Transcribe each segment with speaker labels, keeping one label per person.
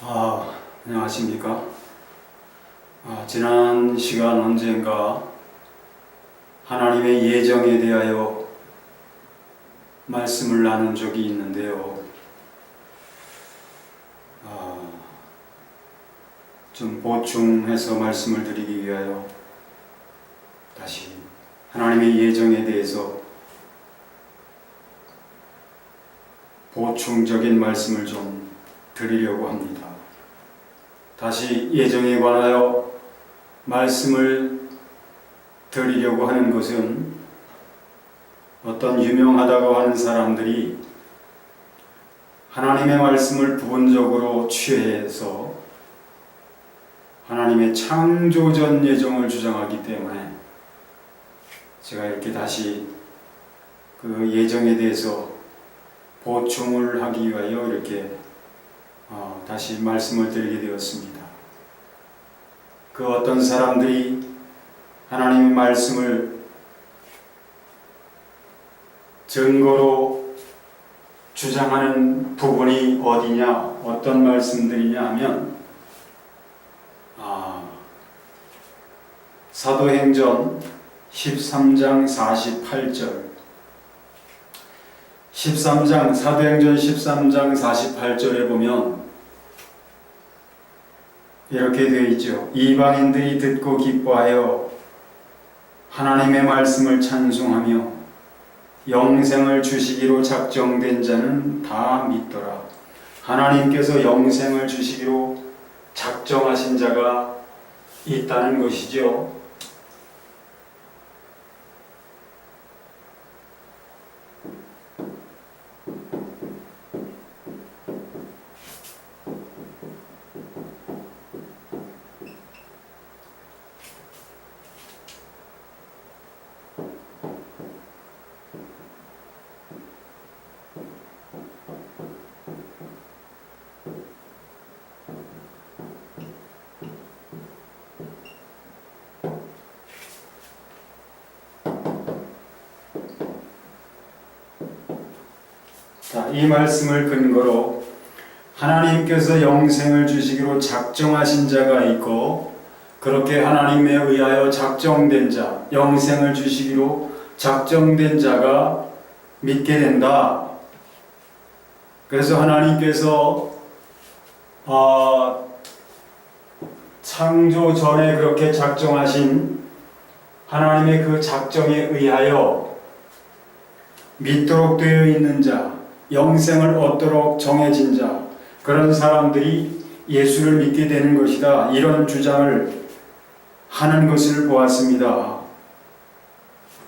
Speaker 1: 안녕하십니까? 지난 시간 언젠가 하나님의 예정에 대하여 말씀을 나눈 적이 있는데요. 좀 보충해서 말씀을 드리기 위하여 다시 하나님의 예정에 대해서 보충적인 말씀을 좀 드리려고 합니다. 다시 예정에 관하여 말씀을 드리려고 하는 것은 어떤 유명하다고 하는 사람들이 하나님의 말씀을 부분적으로 취해서 하나님의 창조전 예정을 주장하기 때문에 제가 이렇게 다시 그 예정에 대해서 보충을 하기 위하여 이렇게 다시 말씀을 드리게 되었습니다. 그 어떤 사람들이 하나님의 말씀을 증거로 주장하는 부분이 어디냐, 어떤 말씀들이냐 하면 사도행전 13장 48절 사도행전 13장 48절에 보면 이렇게 되어 있죠. 이방인들이 듣고 기뻐하여 하나님의 말씀을 찬송하며 영생을 주시기로 작정된 자는 다 믿더라. 하나님께서 영생을 주시기로 작정하신 자가 있다는 것이죠. 이 말씀을 근거로 하나님께서 영생을 주시기로 작정하신 자가 있고 그렇게 하나님에 의하여 작정된 자, 영생을 주시기로 작정된 자가 믿게 된다. 그래서 하나님께서 창조 전에 그렇게 작정하신 하나님의 그 작정에 의하여 믿도록 되어 있는 자, 영생을 얻도록 정해진 자, 그런 사람들이 예수를 믿게 되는 것이다. 이런 주장을 하는 것을 보았습니다.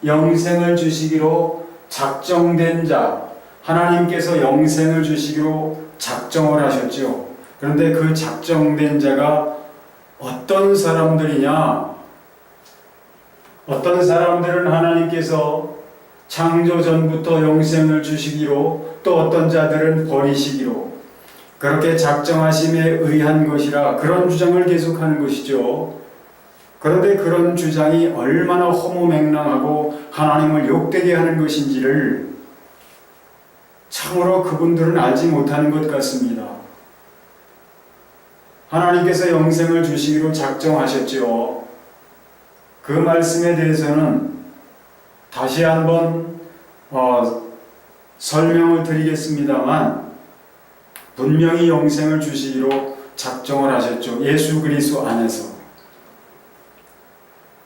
Speaker 1: 영생을 주시기로 작정된 자, 하나님께서 영생을 주시기로 작정을 하셨죠. 그런데 그 작정된 자가 어떤 사람들이냐? 어떤 사람들은 하나님께서 창조 전부터 영생을 주시기로, 또 어떤 자들은 버리시기로 그렇게 작정하심에 의한 것이라 그런 주장을 계속하는 것이죠. 그런데 그런 주장이 얼마나 허무맹랑하고 하나님을 욕되게 하는 것인지를 참으로 그분들은 알지 못하는 것 같습니다. 하나님께서 영생을 주시기로 작정하셨죠. 그 말씀에 대해서는 다시 한번 설명을 드리겠습니다만 분명히 영생을 주시기로 작정을 하셨죠. 예수 그리스도 안에서.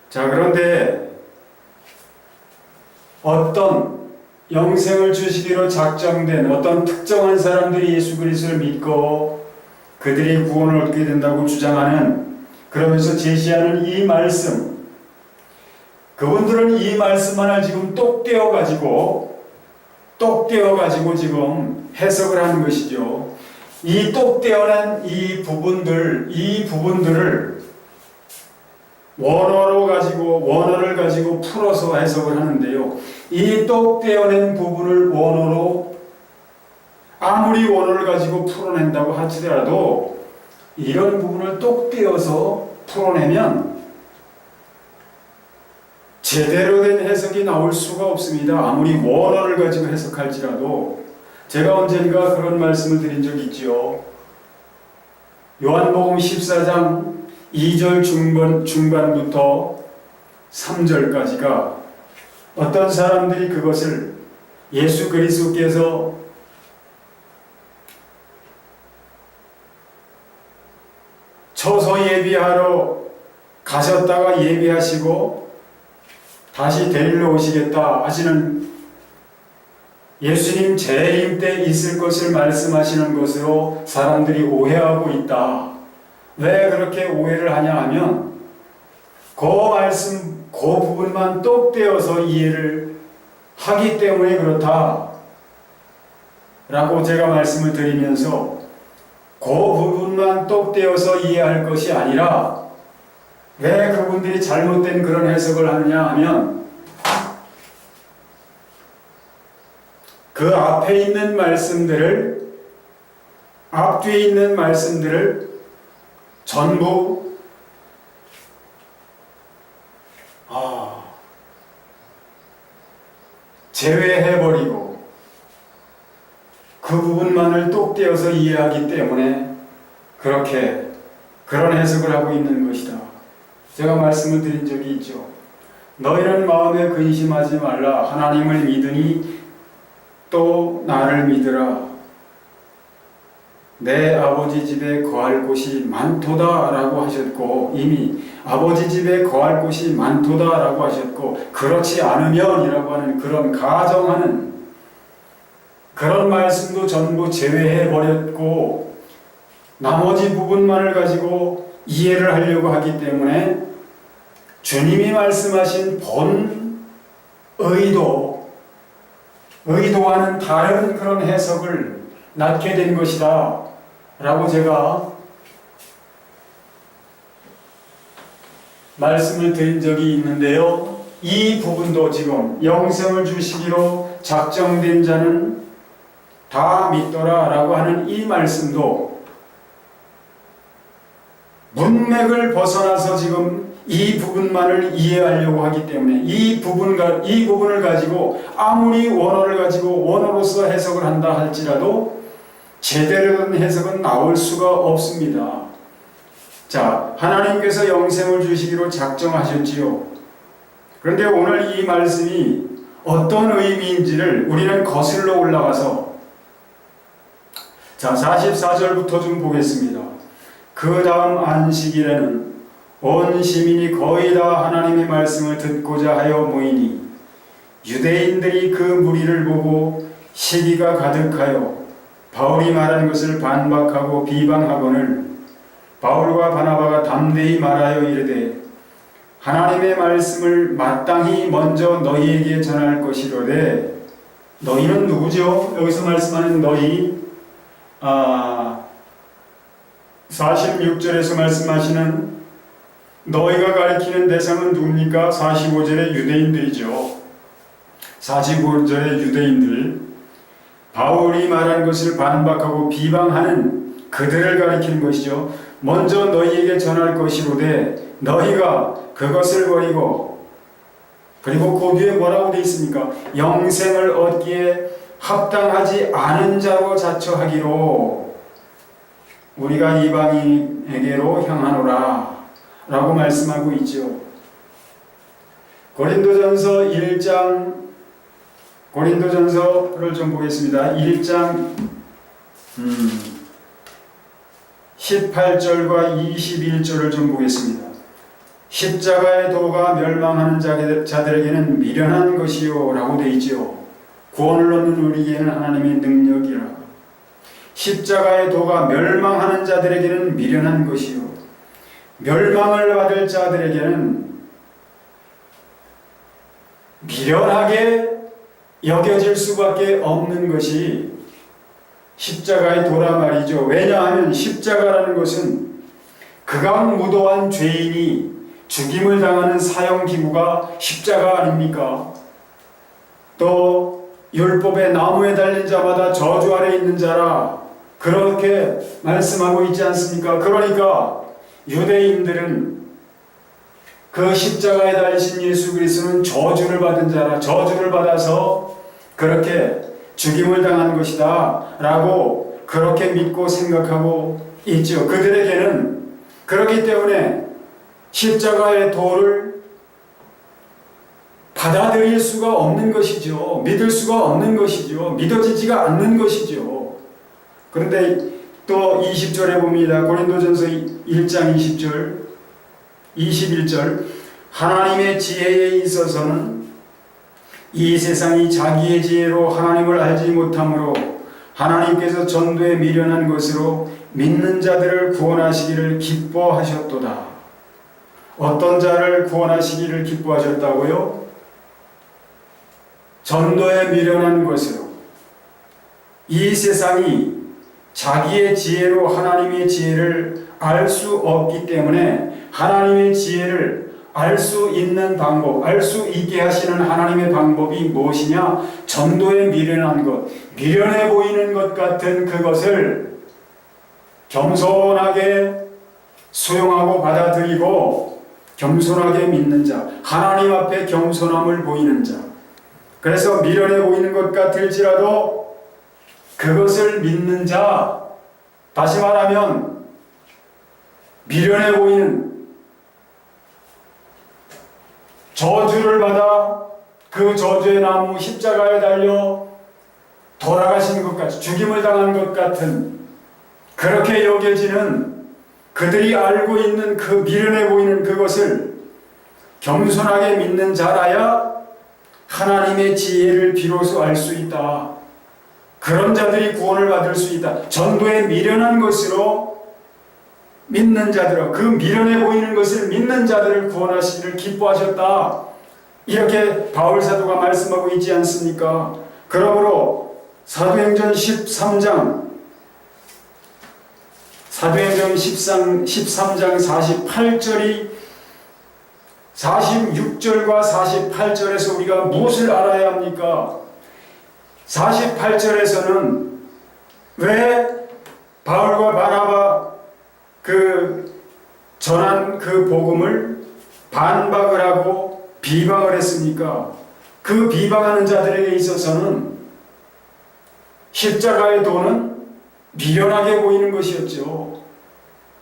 Speaker 1: 자, 그런데 어떤 영생을 주시기로 작정된 어떤 특정한 사람들이 예수 그리스도를 믿고 그들이 구원을 얻게 된다고 주장하는, 그러면서 제시하는 이 말씀, 그분들은 이 말씀 하나 지금 똑 떼어가지고 지금 해석을 하는 것이죠. 이 똑 떼어낸 이 부분들을 원어를 가지고 풀어서 해석을 하는데요. 이 똑 떼어낸 부분을 원어로 아무리 원어를 가지고 풀어낸다고 하더라도 이런 부분을 똑 떼어서 풀어내면 제대로 된 해석이 나올 수가 없습니다. 아무리 원어를 가지고 해석할지라도. 제가 언젠가 그런 말씀을 드린 적이 있지요. 요한복음 14장 2절 중반부터 3절까지가 어떤 사람들이 그것을 예수 그리스도께서 처소 예비하러 가셨다가 예비하시고 다시 데리러 오시겠다 하시는 예수님 재림 때 있을 것을 말씀하시는 것으로 사람들이 오해하고 있다. 왜 그렇게 오해를 하냐 하면 그 말씀, 그 부분만 똑 떼어서 이해를 하기 때문에 그렇다 라고 제가 말씀을 드리면서 그 부분만 똑 떼어서 이해할 것이 아니라 왜 그분들이 잘못된 그런 해석을 하느냐 하면 그 앞에 있는 말씀들을, 앞뒤에 있는 말씀들을 전부 제외해버리고 그 부분만을 똑 떼어서 이해하기 때문에 그렇게 그런 해석을 하고 있는 것이다. 제가 말씀을 드린 적이 있죠. 너희는 마음에 근심하지 말라. 하나님을 믿으니 또 나를 믿으라. 내 아버지 집에 거할 곳이 많도다 라고 하셨고, 이미 아버지 집에 거할 곳이 많도다 라고 하셨고, 그렇지 않으면 이라고 하는 그런 가정하는 그런 말씀도 전부 제외해 버렸고 나머지 부분만을 가지고 이해를 하려고 하기 때문에 주님이 말씀하신 본 의도와는 다른 그런 해석을 낳게 된 것이다 라고 제가 말씀을 드린 적이 있는데요. 이 부분도 지금 영생을 주시기로 작정된 자는 다 믿더라 라고 하는 이 말씀도 문맥을 벗어나서 지금 이 부분만을 이해하려고 하기 때문에 이 부분을 가지고 아무리 원어를 가지고 원어로서 해석을 한다 할지라도 제대로 된 해석은 나올 수가 없습니다. 자, 하나님께서 영생을 주시기로 작정하셨지요. 그런데 오늘 이 말씀이 어떤 의미인지를 우리는 거슬러 올라가서 자, 44절부터 좀 보겠습니다. 그 다음 안식일에는 온 시민이 거의 다 하나님의 말씀을 듣고자 하여 모이니 유대인들이 그 무리를 보고 시기가 가득하여 바울이 말한 것을 반박하고 비방하거늘 바울과 바나바가 담대히 말하여 이르되 하나님의 말씀을 마땅히 먼저 너희에게 전할 것이로되 너희는 누구죠? 여기서 말씀하는 너희 46절에서 말씀하시는 너희가 가리키는 대상은 누굽니까? 45절의 유대인들이죠. 45절의 유대인들, 바울이 말한 것을 반박하고 비방하는 그들을 가리키는 것이죠. 먼저 너희에게 전할 것이로되 너희가 그것을 버리고, 그리고 그 뒤에 뭐라고 되어 있습니까? 영생을 얻기에 합당하지 않은 자로 자처하기로 우리가 이방인에게로 향하노라 라고 말씀하고 있죠. 고린도전서를 좀 보겠습니다. 1장 18절과 21절을 좀 보겠습니다. 십자가의 도가 멸망하는 자들에게는 미련한 것이요 라고 되어 있죠. 구원을 얻는 우리에게는 하나님의 능력이라. 십자가의 도가 멸망하는 자들에게는 미련한 것이요 멸망을 받을 자들에게는 미련하게 여겨질 수밖에 없는 것이 십자가의 도라 말이죠. 왜냐하면 십자가라는 것은 극악무도한 죄인이 죽임을 당하는 사형기구가 십자가 아닙니까? 또 율법의 나무에 달린 자마다 저주 아래 있는 자라 그렇게 말씀하고 있지 않습니까? 그러니까 유대인들은 그 십자가에 달리신 예수 그리스도는 저주를 받은 자라, 저주를 받아서 그렇게 죽임을 당한 것이다 라고 그렇게 믿고 생각하고 있죠. 그들에게는. 그렇기 때문에 십자가의 도를 받아들일 수가 없는 것이죠. 믿을 수가 없는 것이죠. 믿어지지가 않는 것이죠. 그런데 또 20절에 봅니다. 고린도전서 1장 20절 21절 하나님의 지혜에 있어서는 이 세상이 자기의 지혜로 하나님을 알지 못하므로 하나님께서 전도에 미련한 것으로 믿는 자들을 구원하시기를 기뻐하셨도다. 어떤 자를 구원하시기를 기뻐하셨다고요? 전도에 미련한 것으로. 이 세상이 자기의 지혜로 하나님의 지혜를 알 수 없기 때문에 하나님의 지혜를 알 수 있는 방법, 알 수 있게 하시는 하나님의 방법이 무엇이냐? 전도에 미련한 것, 미련해 보이는 것 같은 그것을 겸손하게 수용하고 받아들이고 겸손하게 믿는 자, 하나님 앞에 겸손함을 보이는 자. 그래서 미련해 보이는 것 같을지라도 그것을 믿는 자, 다시 말하면 미련해 보이는 저주를 받아 그 저주의 나무 십자가에 달려 돌아가신 것 같이 죽임을 당한 것 같은 그렇게 여겨지는 그들이 알고 있는 그 미련해 보이는 그것을 겸손하게 믿는 자라야 하나님의 지혜를 비로소 알 수 있다. 그런 자들이 구원을 받을 수 있다. 전도에 미련한 것으로 믿는 자들아, 그 미련해 보이는 것을 믿는 자들을 구원하시기를 기뻐하셨다. 이렇게 바울 사도가 말씀하고 있지 않습니까? 그러므로 사도행전 13장 48절이 46절과 48절에서 우리가 무엇을 알아야 합니까? 48절에서는 왜 바울과 바나바 전한 그 복음을 반박을 하고 비방을 했습니까? 그 비방하는 자들에게 있어서는 십자가의 도는 미련하게 보이는 것이었죠.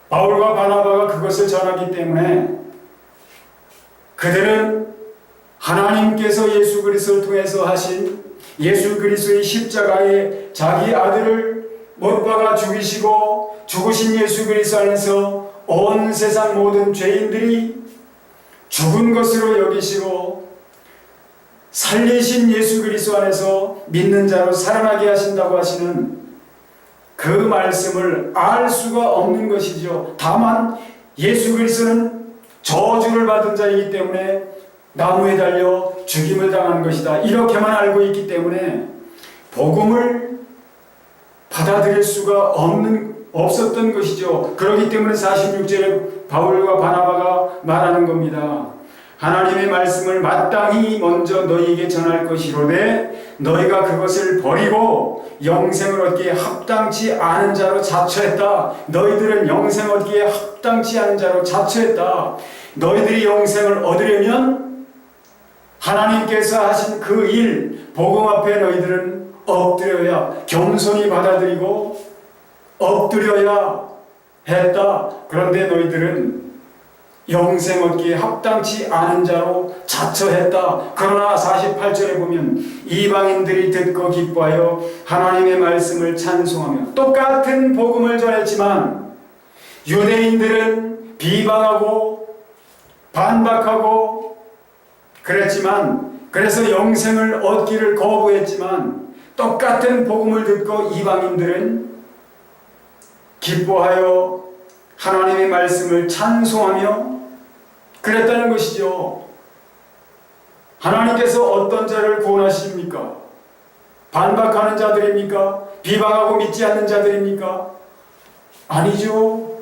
Speaker 1: 바울과 바나바가 그것을 전하기 때문에 그들은 하나님께서 예수 그리스도를 통해서 하신 예수 그리스도의 십자가에 자기 아들을 못 박아 죽이시고 죽으신 예수 그리스도 안에서 온 세상 모든 죄인들이 죽은 것으로 여기시고 살리신 예수 그리스도 안에서 믿는 자로 살아나게 하신다고 하시는 그 말씀을 알 수가 없는 것이죠. 다만 예수 그리스도는 저주를 받은 자이기 때문에 나무에 달려 죽임을 당한 것이다. 이렇게만 알고 있기 때문에 복음을 받아들일 수가 없었던 것이죠. 그렇기 때문에 46절에 바울과 바나바가 말하는 겁니다. 하나님의 말씀을 마땅히 먼저 너희에게 전할 것이로되 너희가 그것을 버리고 영생을 얻기에 합당치 않은 자로 자처했다. 너희들은 영생 얻기에 합당치 않은 자로 자처했다. 너희들이 영생을 얻으려면 하나님께서 하신 그 일, 복음 앞에 너희들은 엎드려야, 겸손히 받아들이고 엎드려야 했다. 그런데 너희들은 영생 얻기에 합당치 않은 자로 자처했다. 그러나 48절에 보면 이방인들이 듣고 기뻐하여 하나님의 말씀을 찬송하며 똑같은 복음을 전했지만 유대인들은 비방하고 반박하고 그랬지만, 그래서 영생을 얻기를 거부했지만 똑같은 복음을 듣고 이방인들은 기뻐하여 하나님의 말씀을 찬송하며 그랬다는 것이죠. 하나님께서 어떤 자를 구원하십니까? 반박하는 자들입니까? 비방하고 믿지 않는 자들입니까? 아니죠.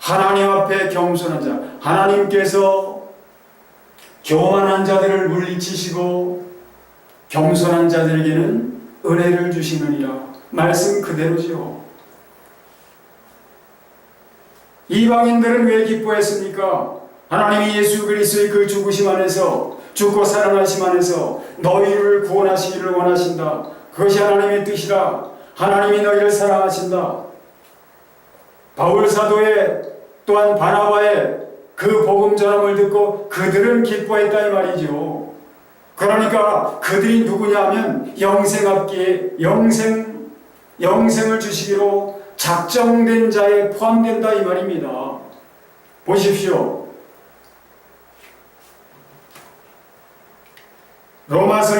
Speaker 1: 하나님 앞에 겸손한 자, 하나님께서 교만한 자들을 물리치시고 겸손한 자들에게는 은혜를 주시느니라. 말씀 그대로지요. 이방인들은 왜 기뻐했습니까? 하나님이 예수 그리스도의 그 죽으심 안에서, 죽고 살아나심 안에서 너희를 구원하시기를 원하신다. 그것이 하나님의 뜻이라. 하나님이 너희를 사랑하신다. 바울 사도의 또한 바나바의 그 복음 전함을 듣고 그들은 기뻐했다 이 말이죠. 그러니까 그들이 누구냐 하면 영생을 주시기로 작정된 자에 포함된다 이 말입니다. 보십시오. 로마서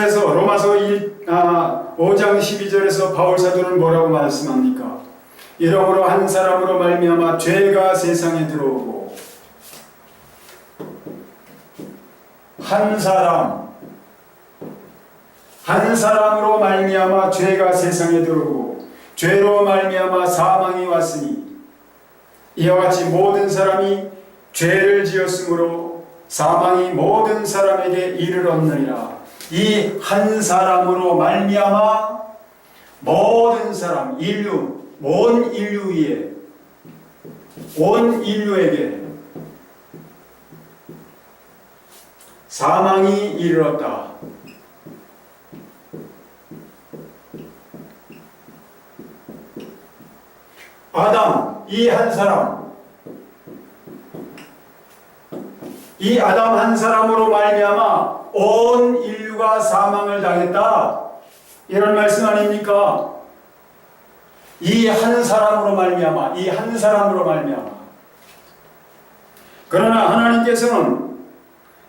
Speaker 1: 5장 12절에서 바울 사도는 뭐라고 말씀합니까? 이러므로 한 사람으로 말미암아 죄가 세상에 들어오고 한 사람으로 말미암아 죄가 세상에 들어오고 죄로 말미암아 사망이 왔으니 이와 같이 모든 사람이 죄를 지었으므로 사망이 모든 사람에게 이르렀느니라. 이 한 사람으로 말미암아 모든 사람, 온 인류에게 사망이 이르렀다. 아담, 이 아담 한 사람으로 말미암아 온 인류가 사망을 당했다. 이런 말씀 아닙니까? 이 한 사람으로 말미암아. 그러나 하나님께서는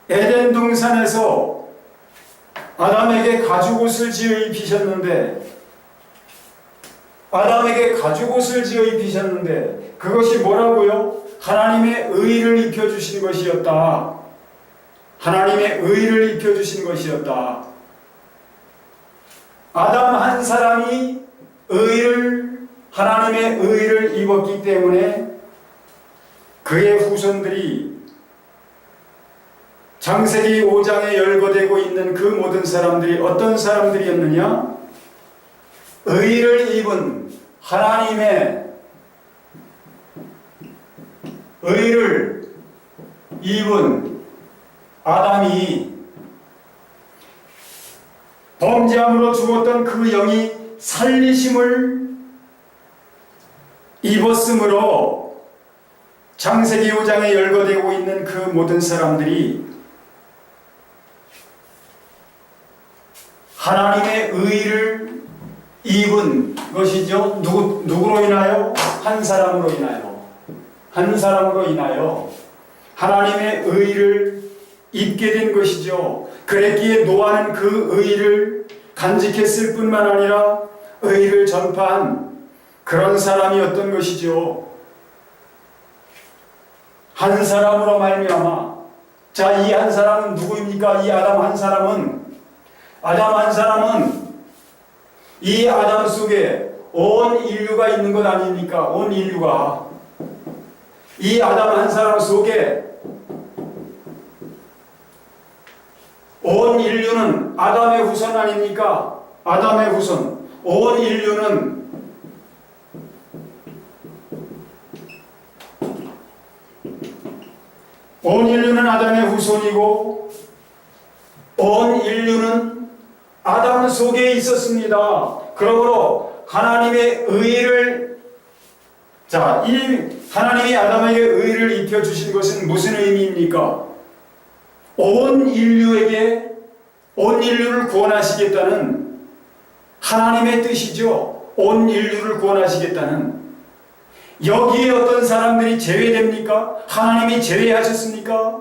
Speaker 1: 에덴 동산에서 아담에게 가죽옷을 지어 입히셨는데 그것이 뭐라고요? 하나님의 의를 입혀주신 것이었다. 아담 한 사람이 하나님의 의를 입었기 때문에 그의 후손들이 창세기 5장에 열거되고 있는 그 모든 사람들이 어떤 사람들이었느냐? 의를 입은 하나님의 의를 입은 아담이 범죄함으로 죽었던 그 영이 살리심을 입었으므로 창세기 5장에 열거되고 있는 그 모든 사람들이 하나님의 의를 입은 것이죠. 누구로 인하여? 한 사람으로 인하여 하나님의 의를 입게 된 것이죠. 그랬기에 노아는 그 의를 간직했을 뿐만 아니라 의를 전파한 그런 사람이었던 것이죠. 한 사람으로 말미암아. 자, 이 한 사람은 누구입니까? 이 아담 한 사람은 이 아담 속에 온 인류가 있는 것 아닙니까? 온 인류가. 이 아담 한 사람 속에 온 인류는 아담의 후손 아닙니까? 아담의 후손. 온 인류는 아담의 후손이고 온 인류는 아담 속에 있었습니다. 그러므로 하나님의 의를 이 하나님이 아담에게 의를 입혀주신 것은 무슨 의미입니까? 온 인류를 구원하시겠다는 하나님의 뜻이죠. 온 인류를 구원하시겠다는. 여기에 어떤 사람들이 제외됩니까? 하나님이 제외하셨습니까?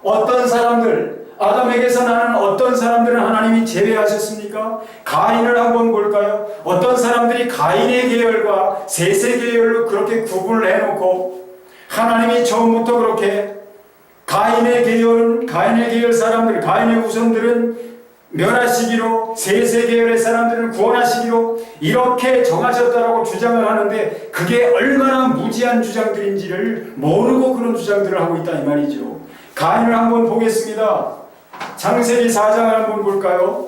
Speaker 1: 어떤 사람들, 아담에게서 나는 어떤 사람들은 하나님이 제외하셨습니까? 가인을 한번 볼까요? 어떤 사람들이 가인의 계열과 셋의 계열로 그렇게 구분을 해놓고 하나님이 처음부터 그렇게 가인의 계열 사람들, 가인의 후손들은 멸하시기로, 셋의 계열의 사람들을 구원하시기로 이렇게 정하셨다라고 주장을 하는데 그게 얼마나 무지한 주장들인지를 모르고 그런 주장들을 하고 있다 이 말이죠. 가인을 한번 보겠습니다. 창세기 4장을 한번 볼까요?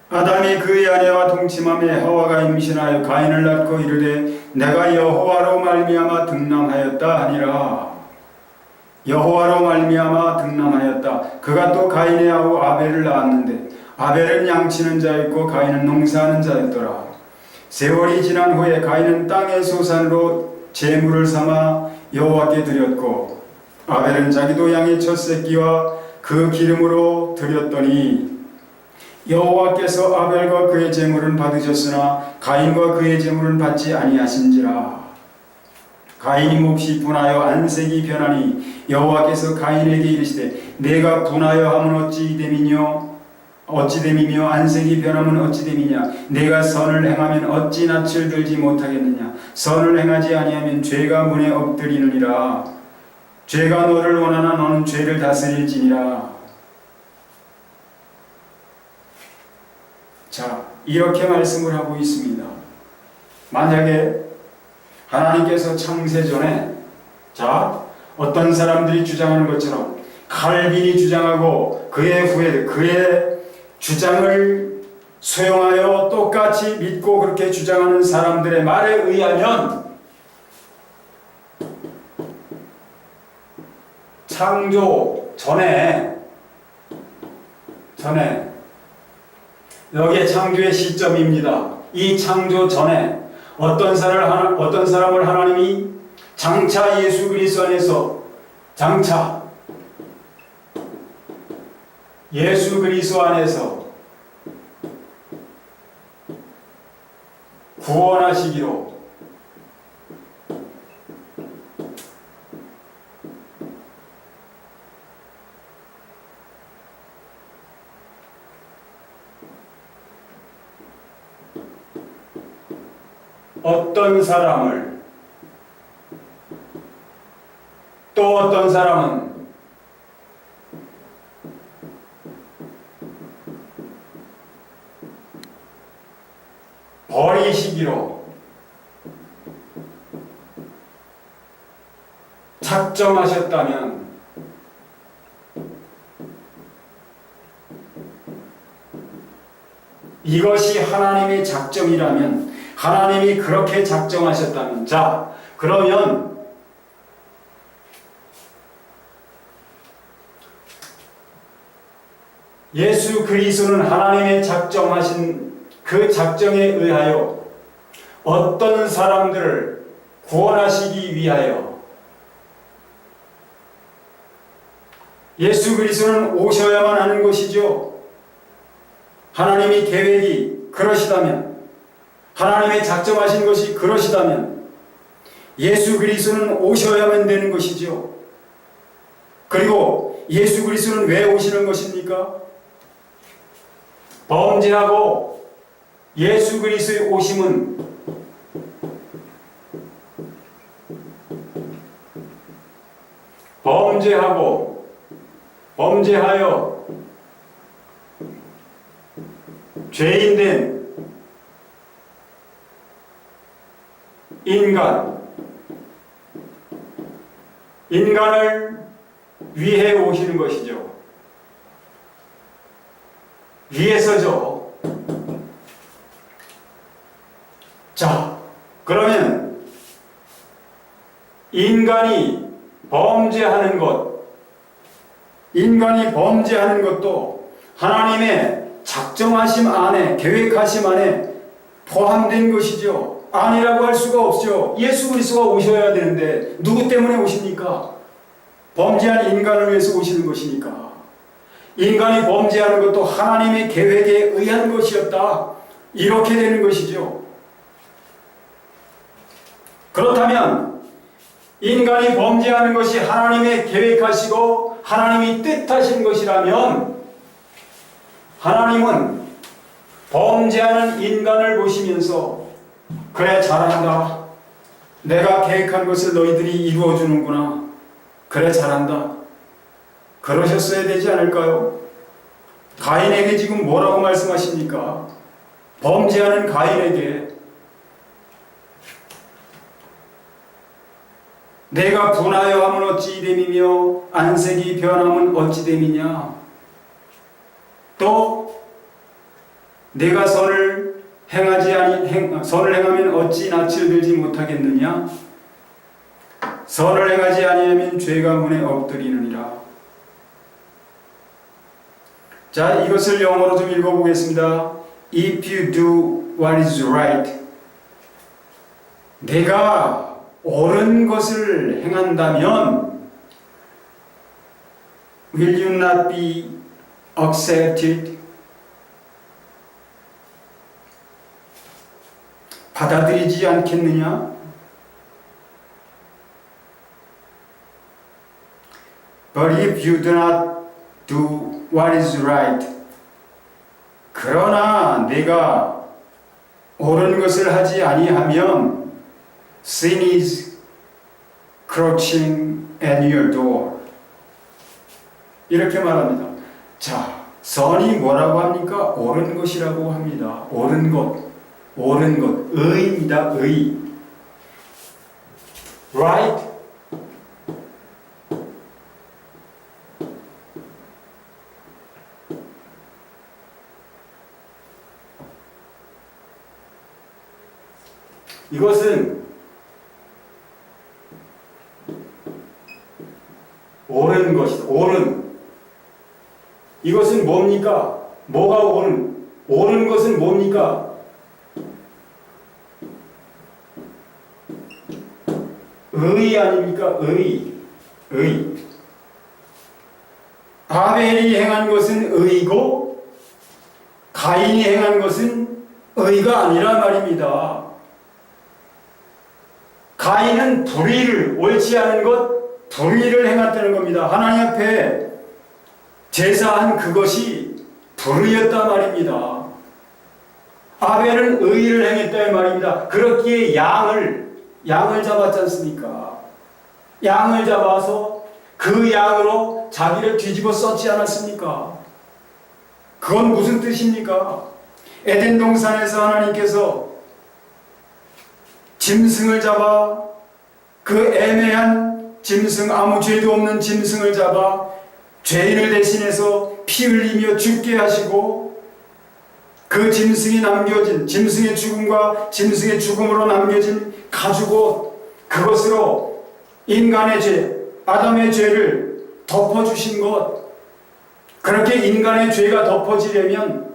Speaker 1: 아담이 그의 아내와 동침함에 하와가 임신하여 가인을 낳고 이르되 내가 여호와로 말미암아 등남하였다 하니라. 여호와로 말미암아 등남하였다. 그가 또 가인의 아우 아벨을 낳았는데 아벨은 양치는 자였고 가인은 농사하는 자였더라. 세월이 지난 후에 가인은 땅의 소산으로 제물을 삼아 여호와께 드렸고 아벨은 자기도 양의 첫 새끼와 그 기름으로 드렸더니 여호와께서 아벨과 그의 제물은 받으셨으나 가인과 그의 제물은 받지 아니하신지라. 가인이 몹시 분하여 안색이 변하니 여호와께서 가인에게 이르시되 내가 분하여 함은 어찌 됨이며 안색이 변하면 어찌 됨이냐. 내가 선을 행하면 어찌 낯을 들지 못하겠느냐. 선을 행하지 아니하면 죄가 문에 엎드리느니라. 죄가 너를 원하나 너는 죄를 다스릴지니라. 자, 이렇게 말씀을 하고 있습니다. 만약에 하나님께서 창세전에 어떤 사람들이 주장하는 것처럼 칼빈이 주장하고 그의 후예들 그의 주장을 수용하여 똑같이 믿고 그렇게 주장하는 사람들의 말에 의하면 창조 전에 여기에 창조의 시점입니다. 이 창조 전에 어떤 사람을 하나님이 장차 예수 그리스도 안에서 예수 그리스도 안에서 구원하시기로 어떤 사람을 또 어떤 사람은 버리시기로 작정하셨다면 이것이 하나님의 작정이라면 하나님이 그렇게 작정하셨다면 그러면 예수 그리스도는 하나님의 작정하신 그 작정에 의하여 어떤 사람들을 구원하시기 위하여 예수 그리스도는 오셔야만 하는 것이죠. 하나님의 계획이 그러시다면 하나님의 작정하신 것이 그러시다면 예수 그리스도는 오셔야만 되는 것이죠. 그리고 예수 그리스도는 왜 오시는 것입니까? 범죄하고 예수 그리스도의 오심은 범죄하여 죄인된 인간을 위해 오시는 것이죠. 위해서죠. 그러면 인간이 범죄하는 것도 하나님의 작정하심 안에, 계획하심 안에 포함된 것이죠. 아니라고 할 수가 없죠. 예수 그리스도가 오셔야 되는데 누구 때문에 오십니까? 범죄한 인간을 위해서 오시는 것이니까. 인간이 범죄하는 것도 하나님의 계획에 의한 것이었다. 이렇게 되는 것이죠. 그렇다면 인간이 범죄하는 것이 하나님의 계획하시고 하나님이 뜻하신 것이라면 하나님은 범죄하는 인간을 보시면서 그래 잘한다. 내가 계획한 것을 너희들이 이루어주는구나. 그래 잘한다. 그러셨어야 되지 않을까요? 가인에게 지금 뭐라고 말씀하십니까? 범죄하는 가인에게 내가 분하여 하면 어찌 됨이며 안색이 변하면 어찌 됨이냐. 또 내가 선을 행하면 어찌 낯을 들지 못하겠느냐. 선을 행하지 아니하면 죄가 문에 엎드리느니라. 자, 이것을 영어로 좀 읽어보겠습니다. If you do what is right, 내가 옳은 것을 행한다면 will you not be accepted? 받아들이지 않겠느냐? But if you do not do what is right, 그러나 내가 옳은 것을 하지 아니하면 sin is crouching at your door. 이렇게 말합니다. 자, 선이 뭐라고 합니까? 옳은 것이라고 합니다. 옳은 것, 옳은 것, 의입니다. 의. Right? 이것은 옳은 것이다. 옳은. 이것은 뭡니까? 뭐가 옳은? 옳은 것은 뭡니까? 의 아닙니까? 의. 의. 아벨이 행한 것은 의이고 가인이 행한 것은 의가 아니란 말입니다. 가인은 불의를, 옳지 않은 것, 불의를 행했다는 겁니다. 하나님 앞에 제사한 그것이 불의였단 말입니다. 아벨은 의를 행했다는 말입니다. 그렇기에 양을 잡았지 않습니까? 양을 잡아서 그 양으로 자기를 뒤집어 썼지 않았습니까? 그건 무슨 뜻입니까? 에덴 동산에서 하나님께서 짐승을 잡아, 그 애매한 짐승, 아무 죄도 없는 짐승을 잡아 죄인을 대신해서 피 흘리며 죽게 하시고, 그 짐승이 남겨진, 짐승의 죽음과 짐승의 죽음으로 남겨진 가죽옷, 그것으로 인간의 죄, 아담의 죄를 덮어주신 것, 그렇게 인간의 죄가 덮어지려면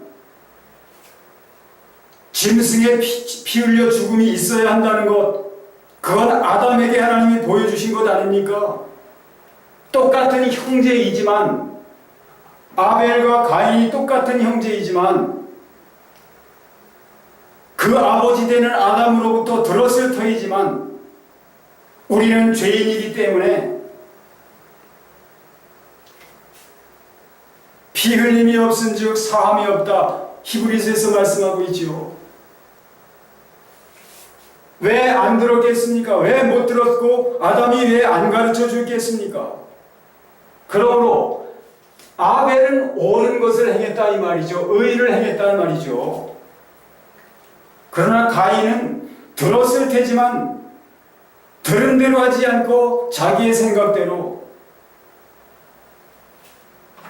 Speaker 1: 짐승의 피 흘려 죽음이 있어야 한다는 것, 그건 아담에게 하나님이 보여주신 것 아닙니까? 똑같은 형제이지만, 아벨과 가인이 똑같은 형제이지만 그 아버지 되는 아담으로부터 들었을 터이지만 우리는 죄인이기 때문에 피 흘림이 없은즉 사함이 없다. 히브리서에서 말씀하고 있지요. 왜 안 들었겠습니까? 왜 못 들었고 아담이 왜 안 가르쳐 줬겠습니까? 그러므로 아벨은 옳은 것을 행했다 이 말이죠. 의를 행했다는 말이죠. 그러나 가인은 들었을 테지만 들은 대로 하지 않고 자기의 생각대로,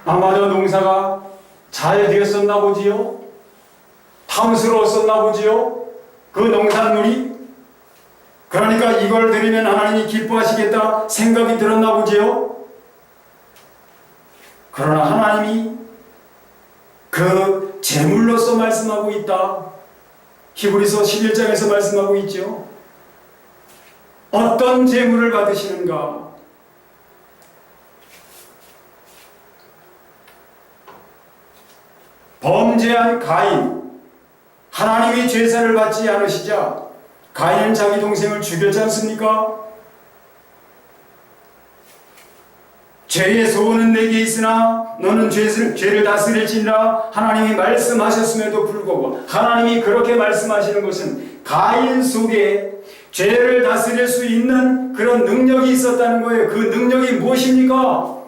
Speaker 1: 아마도 농사가 잘 되었었나 보지요? 탐스러웠었나 보지요? 그 농산물이? 그러니까 이걸 드리면 하나님이 기뻐하시겠다 생각이 들었나 보지요? 그러나 하나님이 그 제물로서 말씀하고 있다. 히브리서 11장에서 말씀하고 있죠. 어떤 제물을 받으시는가? 범죄한 가인, 하나님이 제사를 받지 않으시자 가인은 자기 동생을 죽였지 않습니까? 죄의 소원은 내게 있으나 너는 죄를 다스릴지니라 하나님이 말씀하셨음에도 불구하고, 하나님이 그렇게 말씀하시는 것은 가인 속에 죄를 다스릴 수 있는 그런 능력이 있었다는 거예요. 그 능력이 무엇입니까?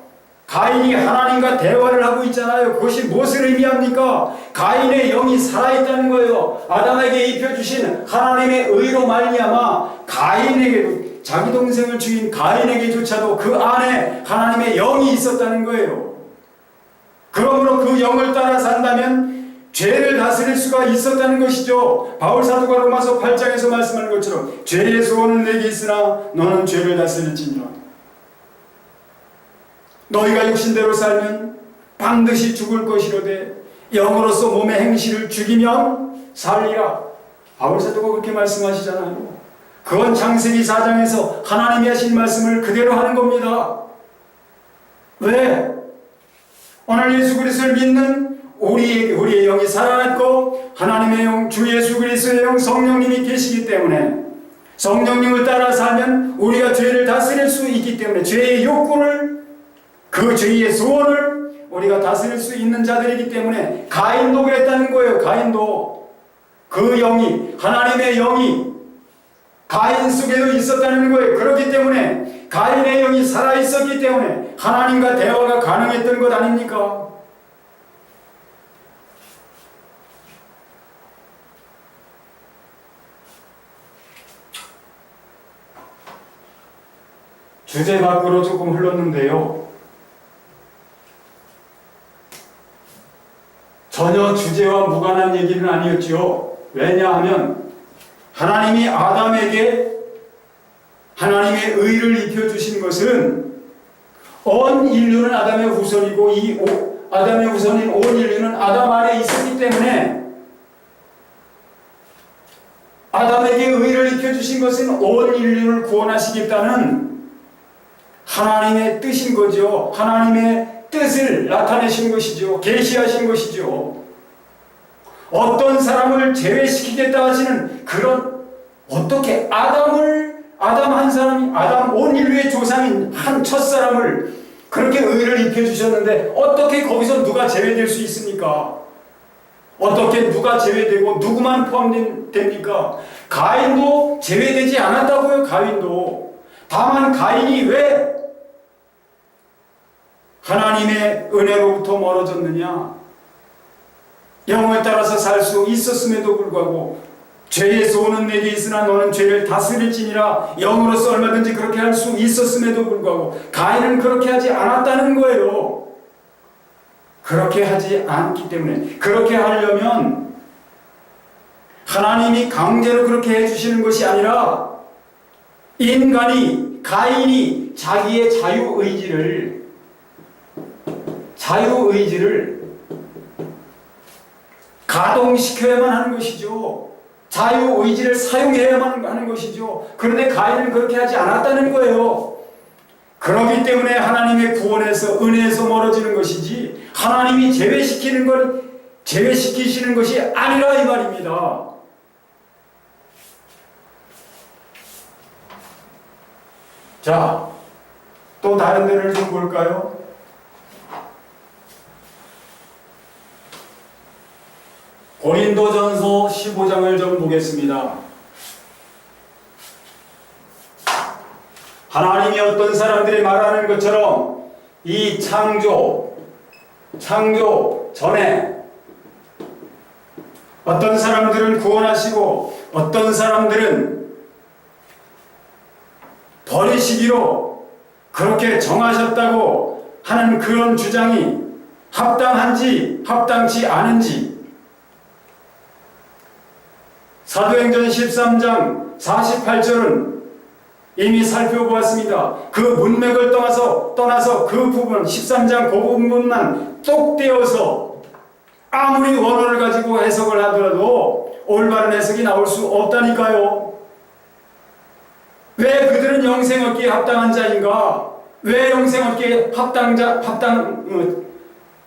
Speaker 1: 가인이 하나님과 대화를 하고 있잖아요. 그것이 무엇을 의미합니까? 가인의 영이 살아있다는 거예요. 아담에게 입혀주신 하나님의 의로 말미암아 가인에게도, 자기 동생을 죽인 가인에게조차도 그 안에 하나님의 영이 있었다는 거예요. 그러므로 그 영을 따라 산다면 죄를 다스릴 수가 있었다는 것이죠. 바울 사도가 로마서 8장에서 말씀하는 것처럼 죄의 소원은 내게 있으나 너는 죄를 다스릴지니라. 너희가 육신대로 살면 반드시 죽을 것이로되 영으로서 몸의 행실을 죽이면 살리라. 바울 사도가 그렇게 말씀하시잖아요. 그건 창세기 4장에서 하나님이 하신 말씀을 그대로 하는 겁니다. 왜? 오늘 예수 그리스도를 믿는 우리의 영이 살아났고 하나님의 영, 주 예수 그리스도의 영, 성령님이 계시기 때문에 성령님을 따라 살면 우리가 죄를 다스릴 수 있기 때문에 죄의 욕구를, 그 죄의 소원을 우리가 다스릴 수 있는 자들이기 때문에 가인도 그랬다는 거예요. 가인도 그 영이, 하나님의 영이 가인 속에도 있었다는 거예요. 그렇기 때문에 가인의 영이 살아있었기 때문에 하나님과 대화가 가능했던 것 아닙니까? 주제 밖으로 조금 흘렀는데요. 전혀 주제와 무관한 얘기는 아니었죠. 왜냐하면 하나님이 아담에게 하나님의 의를 입혀주신 것은 온 인류는 아담의 후손이고 이 아담의 후손인 온 인류는 아담 안에 있었기 때문에 아담에게 의를 입혀주신 것은 온 인류를 구원하시겠다는 하나님의 뜻인 거죠. 하나님의 뜻을 나타내신 것이죠. 계시하신 것이죠. 어떤 사람을 제외시키겠다 하시는 그런, 어떻게 아담 한 사람이, 아담 온 인류의 조상인 한 첫사람을 그렇게 의를 입혀주셨는데 어떻게 거기서 누가 제외될 수 있습니까? 어떻게 누가 제외되고 누구만 포함됩니까? 가인도 제외되지 않았다고요. 가인도. 다만 가인이 왜 하나님의 은혜로부터 멀어졌느냐? 영을 따라서 살 수 있었음에도 불구하고 죄의 소원은 내게 있으나 너는 죄를 다스릴지니라. 영으로서 얼마든지 그렇게 할 수 있었음에도 불구하고 가인은 그렇게 하지 않았다는 거예요. 그렇게 하지 않기 때문에, 그렇게 하려면 하나님이 강제로 그렇게 해주시는 것이 아니라 인간이, 가인이 자기의 자유의지를 가동시켜야만 하는 것이죠. 자유의지를 사용해야만 하는 것이죠. 그런데 가인은 그렇게 하지 않았다는 거예요. 그렇기 때문에 하나님의 구원에서, 은혜에서 멀어지는 것이지 하나님이 제외시키시는 것이 아니라 이 말입니다. 자, 또 다른 데를 좀 볼까요? 고린도전서 15장을 좀 보겠습니다. 하나님이 어떤 사람들이 말하는 것처럼 이 창조 전에 어떤 사람들은 구원하시고 어떤 사람들은 버리시기로 그렇게 정하셨다고 하는 그런 주장이 합당한지 합당치 않은지 사도행전 13장 48절은 이미 살펴보았습니다. 그 문맥을 떠나서 그 부분 13장 그 부분만 똑 떼어서 아무리 원어를 가지고 해석을 하더라도 올바른 해석이 나올 수 없다니까요. 왜 그들은 영생 얻기에 합당한 자인가? 왜 영생 얻기에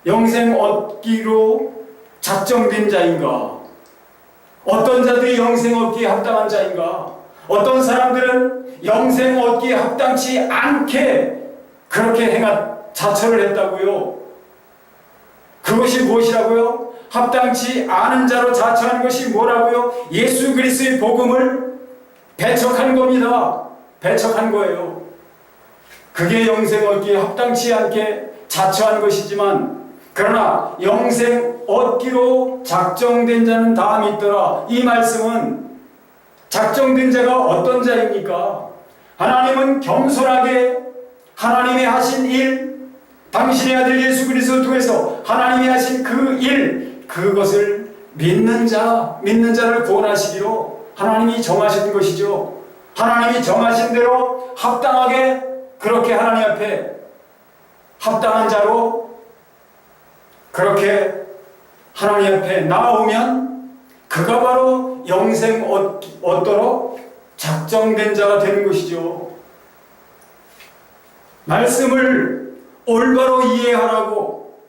Speaker 1: 영생 얻기로 작정된 자인가? 어떤 자들이 영생 얻기에 합당한 자인가? 어떤 사람들은 영생 얻기에 합당치 않게 그렇게 자처를 했다고요. 그것이 무엇이라고요? 합당치 않은 자로 자처하는 것이 뭐라고요? 예수 그리스도의 복음을 배척한 겁니다. 배척한 거예요. 그게 영생 얻기에 합당치 않게 자처한 것이지만, 그러나 영생 얻기로 작정된 자는 다 믿더라. 이 말씀은 작정된 자가 어떤 자입니까? 하나님은 겸손하게 하나님이 하신 일, 당신의 아들 예수 그리스도를 통해서 하나님이 하신 그 일, 그것을 믿는 자를 구원하시기로 하나님이 정하신 것이죠. 하나님이 정하신 대로 합당하게 그렇게 하나님 앞에 합당한 자로 그렇게 하나님 앞에 나오면 그가 바로 영생 얻도록 작정된 자가 되는 것이죠. 말씀을 올바로 이해하라고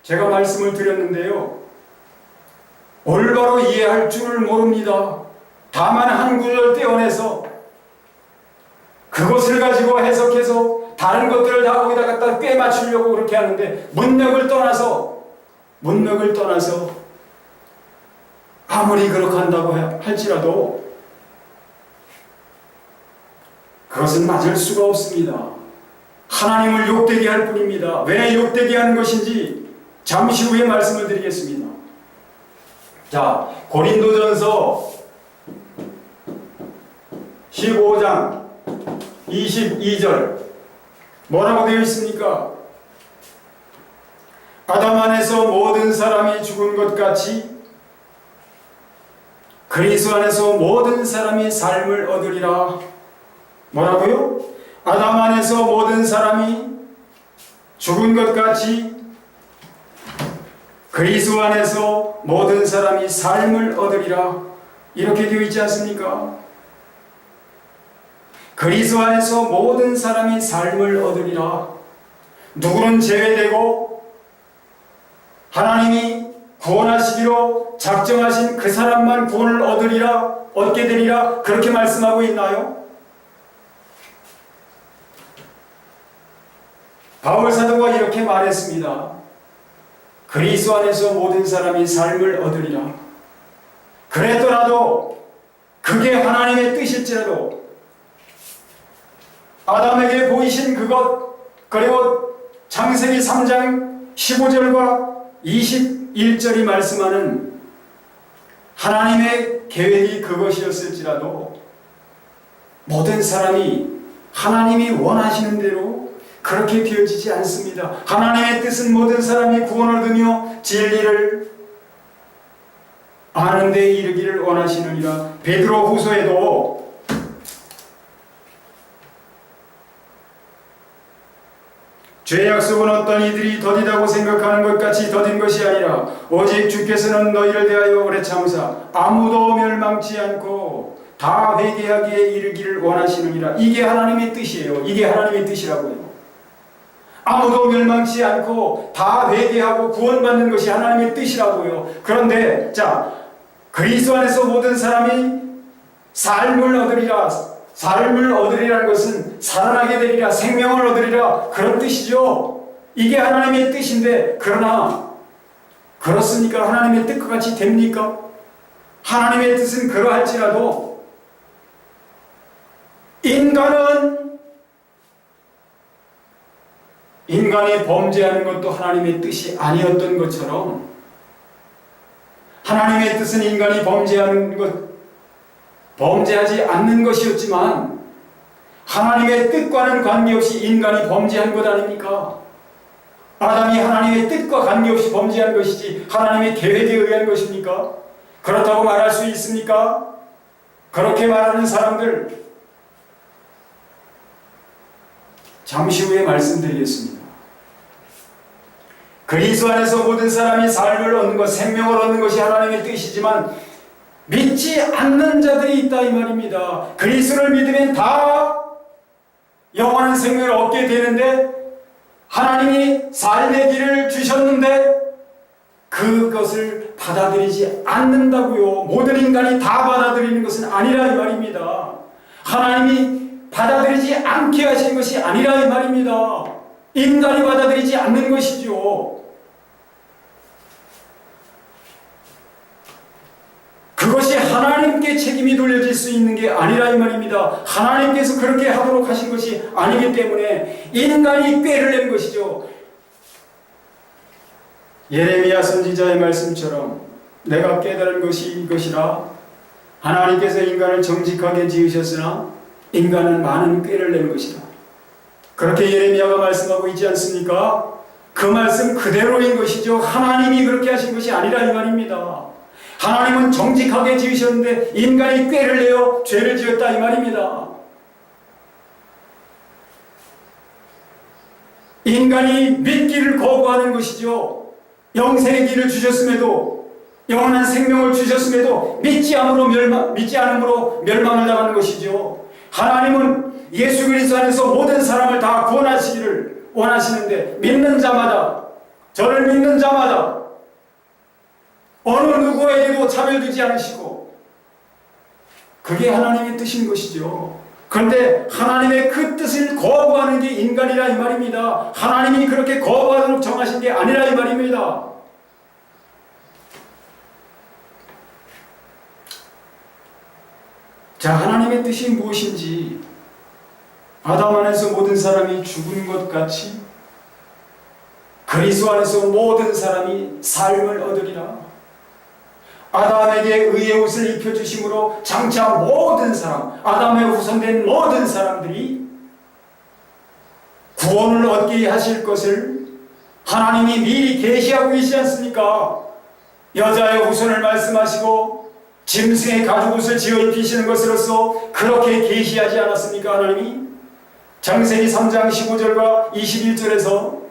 Speaker 1: 제가 말씀을 드렸는데요. 올바로 이해할 줄을 모릅니다. 다만 한 구절 떼어내서 그것을 가지고 해석해서 다른 것들을 다 거기다 갖다 꿰 맞추려고 그렇게 하는데 문맥을 떠나서 아무리 그렇게 한다고 할지라도 그것은 맞을 수가 없습니다. 하나님을 욕되게 할 뿐입니다. 왜 욕되게 하는 것인지 잠시 후에 말씀을 드리겠습니다. 자, 고린도전서 15장 22절 뭐라고 되어 있습니까? 아담 안에서 모든 사람이 죽은 것 같이 그리스도 안에서 모든 사람이 삶을 얻으리라. 뭐라고요? 아담 안에서 모든 사람이 죽은 것 같이 그리스도 안에서 모든 사람이 삶을 얻으리라. 이렇게 되어 있지 않습니까? 그리스도 안에서 모든 사람이 삶을 얻으리라. 누구는 제외되고 하나님이 구원하시기로 작정하신 그 사람만 구원을 얻게 되리라. 그렇게 말씀하고 있나요? 바울 사도가 이렇게 말했습니다. 그리스도 안에서 모든 사람이 삶을 얻으리라. 그랬더라도 그게 하나님의 뜻일지라도 아담에게 보이신 그것, 그리고 창세기 3장 15절과 21절이 말씀하는 하나님의 계획이 그것이었을지라도 모든 사람이 하나님이 원하시는 대로 그렇게 되어지지 않습니다. 하나님의 뜻은 모든 사람이 구원을 얻으며 진리를 아는 데 이르기를 원하시느니라. 베드로후서에도 죄 약속은 어떤 이들이 더디다고 생각하는 것 같이 더딘 것이 아니라 오직 주께서는 너희를 대하여 오래 참으사 아무도 멸망치 않고 다 회개하기에 이르기를 원하시느니라. 이게 하나님의 뜻이에요. 이게 하나님의 뜻이라고요. 아무도 멸망치 않고 다 회개하고 구원받는 것이 하나님의 뜻이라고요. 그런데 자, 그리스도 안에서 모든 사람이 삶을 얻으리라. 삶을 얻으리라는 것은 살아나게 되리라, 생명을 얻으리라, 그런 뜻이죠. 이게 하나님의 뜻인데, 그러나 그렇습니까? 하나님의 뜻과 같이 됩니까? 하나님의 뜻은 그러할지라도 인간이 범죄하는 것도 하나님의 뜻이 아니었던 것처럼 하나님의 뜻은 인간이 범죄하지 않는 것이었지만 하나님의 뜻과는 관계없이 인간이 범죄한 것 아닙니까? 아담이 하나님의 뜻과 관계없이 범죄한 것이지 하나님의 계획에 의한 것입니까? 그렇다고 말할 수 있습니까? 그렇게 말하는 사람들 잠시 후에 말씀드리겠습니다. 그리스도 안에서 모든 사람이 삶을 얻는 것, 생명을 얻는 것이 하나님의 뜻이지만 믿지 않는 자들이 있다 이 말입니다. 그리스도를 믿으면 다 영원한 생명을 얻게 되는데 하나님이 삶의 길을 주셨는데 그것을 받아들이지 않는다고요. 모든 인간이 다 받아들이는 것은 아니라 이 말입니다. 하나님이 받아들이지 않게 하신 것이 아니라 이 말입니다. 인간이 받아들이지 않는 것이죠. 그것이 하나님께 책임이 돌려질 수 있는 게 아니라 이 말입니다. 하나님께서 그렇게 하도록 하신 것이 아니기 때문에 인간이 꾀를 낸 것이죠. 예레미야 선지자의 말씀처럼 내가 깨달은 것이 이것이라 하나님께서 인간을 정직하게 지으셨으나 인간은 많은 꾀를 낸 것이라. 그렇게 예레미야가 말씀하고 있지 않습니까? 그 말씀 그대로인 것이죠. 하나님이 그렇게 하신 것이 아니라 이 말입니다. 하나님은 정직하게 지으셨는데 인간이 꾀를 내어 죄를 지었다 이 말입니다. 인간이 믿기를 거부하는 것이죠. 영생의 길을 주셨음에도, 영원한 생명을 주셨음에도 믿지 않음으로 멸망을 당하는 것이죠. 하나님은 예수 그리스도 안에서 모든 사람을 다 구원하시기를 원하시는데, 믿는 자마다, 저를 믿는 자마다 어느 누구에게도 차별두지 않으시고, 그게 하나님의 뜻인 것이죠. 그런데 하나님의 그 뜻을 거부하는 게 인간이라 이 말입니다. 하나님이 그렇게 거부하도록 정하신 게 아니라 이 말입니다. 자, 하나님의 뜻이 무엇인지, 아담 안에서 모든 사람이 죽은 것 같이 그리스도 안에서 모든 사람이 삶을 얻으리라. 아담에게 의의 옷을 입혀주심으로 장차 모든 사람, 아담의 후손된 모든 사람들이 구원을 얻게 하실 것을 하나님이 미리 계시하고 계시지 않습니까? 여자의 후손을 말씀하시고 짐승의 가죽옷을 지어 입히시는 것으로서 그렇게 계시하지 않았습니까? 하나님이 창세기 3장 15절과 21절에서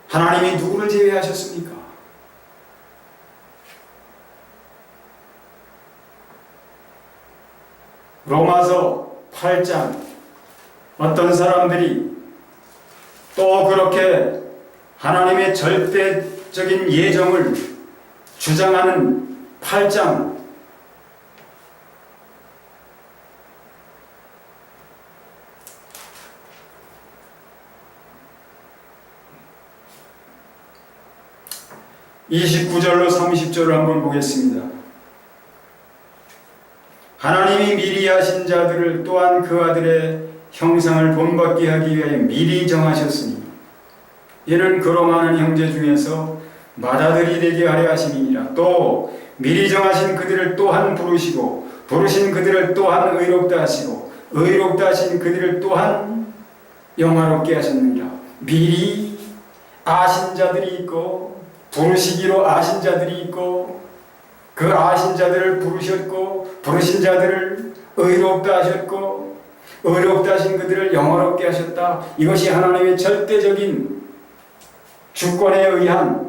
Speaker 1: 하나님이 누구를 제외하셨습니까? 로마서 8장 어떤 사람들이 또 그렇게 하나님의 절대적인 예정을 주장하는 8장 (29절로 30절을) 한번 보겠습니다. 하나님이 미리 하신 자들을 또한 그 아들의 형상을 본받게 하기 위하여 미리 정하셨으니 이는 그로마는 형제 중에서 맏아들이 되게 하려 하심이니라. 또 미리 정하신 그들을 또한 부르시고 부르신 그들을 또한 의롭다 하시고 의롭다 하신 그들을 또한 영화롭게 하셨느니라. 미리 아신 자들이 있고 부르시기로 아신 자들이 있고 그 아신 자들을 부르셨고 부르신 자들을 의롭다 하셨고 의롭다 하신 그들을 영화롭게 하셨다. 이것이 하나님의 절대적인 주권에 의한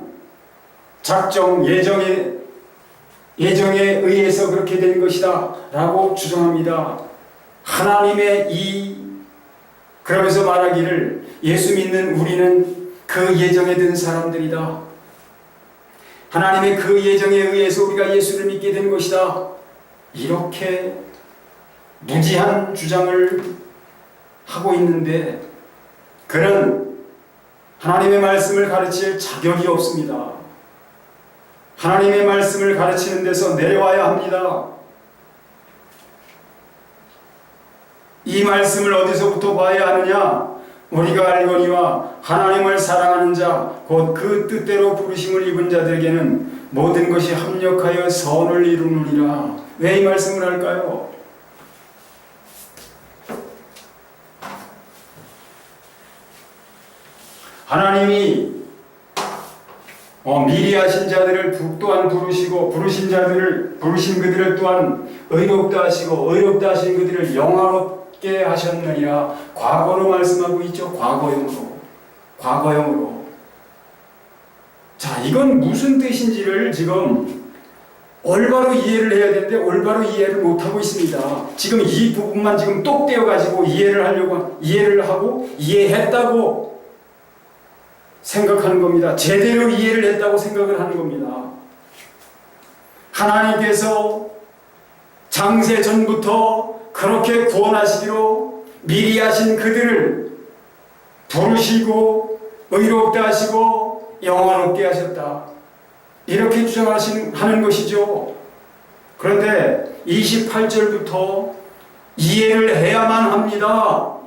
Speaker 1: 작정 예정에 의해서 그렇게 된 것이다 라고 주장합니다. 하나님의 그러면서 말하기를 예수 믿는 우리는 그 예정에 든 사람들이다. 하나님의 그 예정에 의해서 우리가 예수를 믿게 된 것이다. 이렇게 무지한 주장을 하고 있는데 그는 하나님의 말씀을 가르칠 자격이 없습니다. 하나님의 말씀을 가르치는 데서 내려와야 합니다. 이 말씀을 어디서부터 봐야 하느냐? 우리가 알거니와 하나님을 사랑하는 자 곧 그 뜻대로 부르심을 입은 자들에게는 모든 것이 합력하여 선을 이루느니라. 왜 이 말씀을 할까요? 하나님이 미리 하신 자들을 또한 부르시고 부르신 그들을 또한 의롭다 하시고 의롭다 하신 그들을 영화롭게 하셨느니라. 과거로 말씀하고 있죠. 과거형으로. 자, 이건 무슨 뜻인지를 지금 올바로 이해를 해야 되는데 올바로 이해를 못하고 있습니다. 지금 이 부분만 지금 똑 떼어가지고 이해를 하고 이해했다고 생각하는 겁니다. 제대로 이해를 했다고 생각을 하는 겁니다. 하나님께서 장세 전부터 그렇게 구원하시기로 미리 하신 그들을 부르시고 의롭다 하시고 영화롭게 하셨다. 이렇게 주장하는 것이죠. 그런데 28절부터 이해를 해야만 합니다.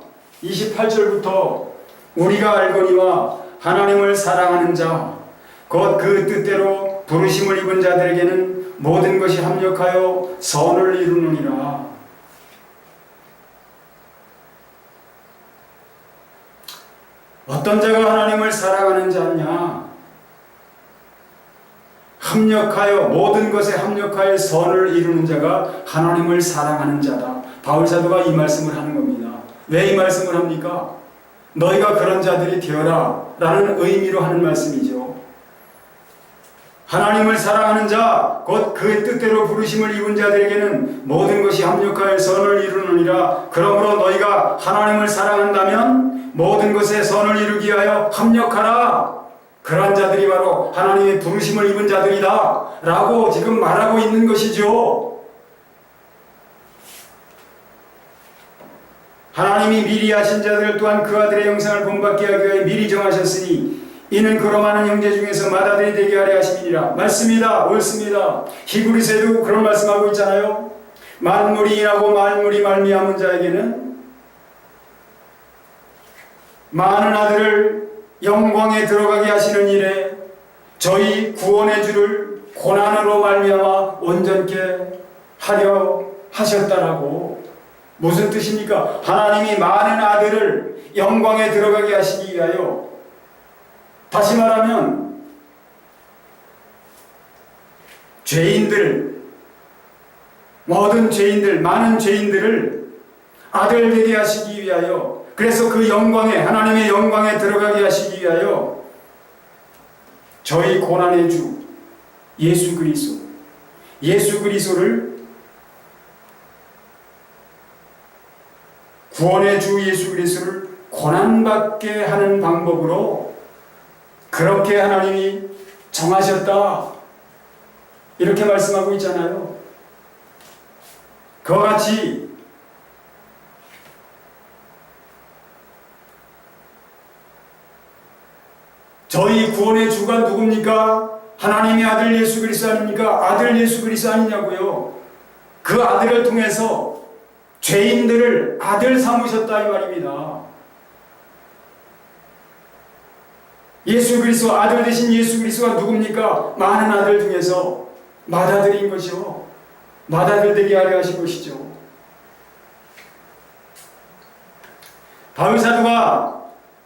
Speaker 1: 28절부터 우리가 알거니와 하나님을 사랑하는 자 곧 그 뜻대로 부르심을 입은 자들에게는 모든 것이 합력하여 선을 이루느니라. 어떤 자가 하나님을 사랑하는 자냐? 합력하여 모든 것에 합력하여 선을 이루는 자가 하나님을 사랑하는 자다. 바울 사도가 이 말씀을 하는 겁니다. 왜 이 말씀을 합니까? 너희가 그런 자들이 되어라 라는 의미로 하는 말씀이죠. 하나님을 사랑하는 자, 곧 그의 뜻대로 부르심을 입은 자들에게는 모든 것이 합력하여 선을 이루느니라. 그러므로 너희가 하나님을 사랑한다면 모든 것에 선을 이루기 위하여 합력하라. 그러한 자들이 바로 하나님의 부르심을 입은 자들이다 라고 지금 말하고 있는 것이죠. 하나님이 미리 하신 자들 또한 그 아들의 형상을 본받게 하기 위하여 미리 정하셨으니 이는 그로 많은 형제 중에서 맏아들이 되게 하려 하심이니라. 맞습니다. 옳습니다. 히브리서에도 그런 말씀하고 있잖아요. 만물이 인하고 만물이 말미암은 자에게는 많은 아들을 영광에 들어가게 하시는 일에 저희 구원의 주를 고난으로 말미암아 온전케 하려 하셨다라고. 무슨 뜻입니까? 하나님이 많은 아들을 영광에 들어가게 하시기 위하여, 다시 말하면 죄인들, 모든 죄인들, 많은 죄인들을 아들 되게 하시기 위하여, 그래서 그 영광에, 하나님의 영광에 들어가게 하시기 위하여 저희 고난의 주 예수 그리스도를, 구원의 주 예수 그리스도를 고난받게 하는 방법으로 그렇게 하나님이 정하셨다, 이렇게 말씀하고 있잖아요. 그와 같이 저희 구원의 주가 누굽니까? 하나님의 아들 예수 그리스도 아닙니까? 아들 예수 그리스도 아니냐고요. 그 아들을 통해서 죄인들을 아들 삼으셨다 이 말입니다. 예수 그리스도, 아들 되신 예수 그리스도가 누굽니까? 많은 아들 중에서 맏아들인 것이요, 맏아들 되게 하려 하신 것이죠. 바울 사도가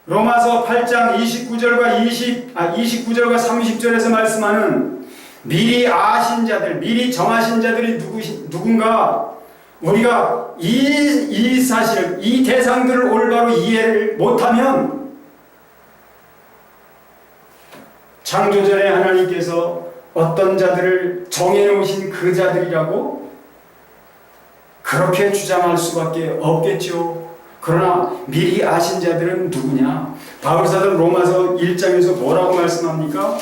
Speaker 1: 로마서 8장 29절과 30절에서 말씀하는 미리 아신 자들, 미리 정하신 자들이 누군가, 우리가 이 사실을, 이 대상들을 올바로 이해를 못하면 창조전에 하나님께서 어떤 자들을 정해놓으신 그 자들이라고 그렇게 주장할 수밖에 없겠죠. 그러나 미리 아신 자들은 누구냐? 바울사도는 로마서 1장에서 뭐라고 말씀합니까?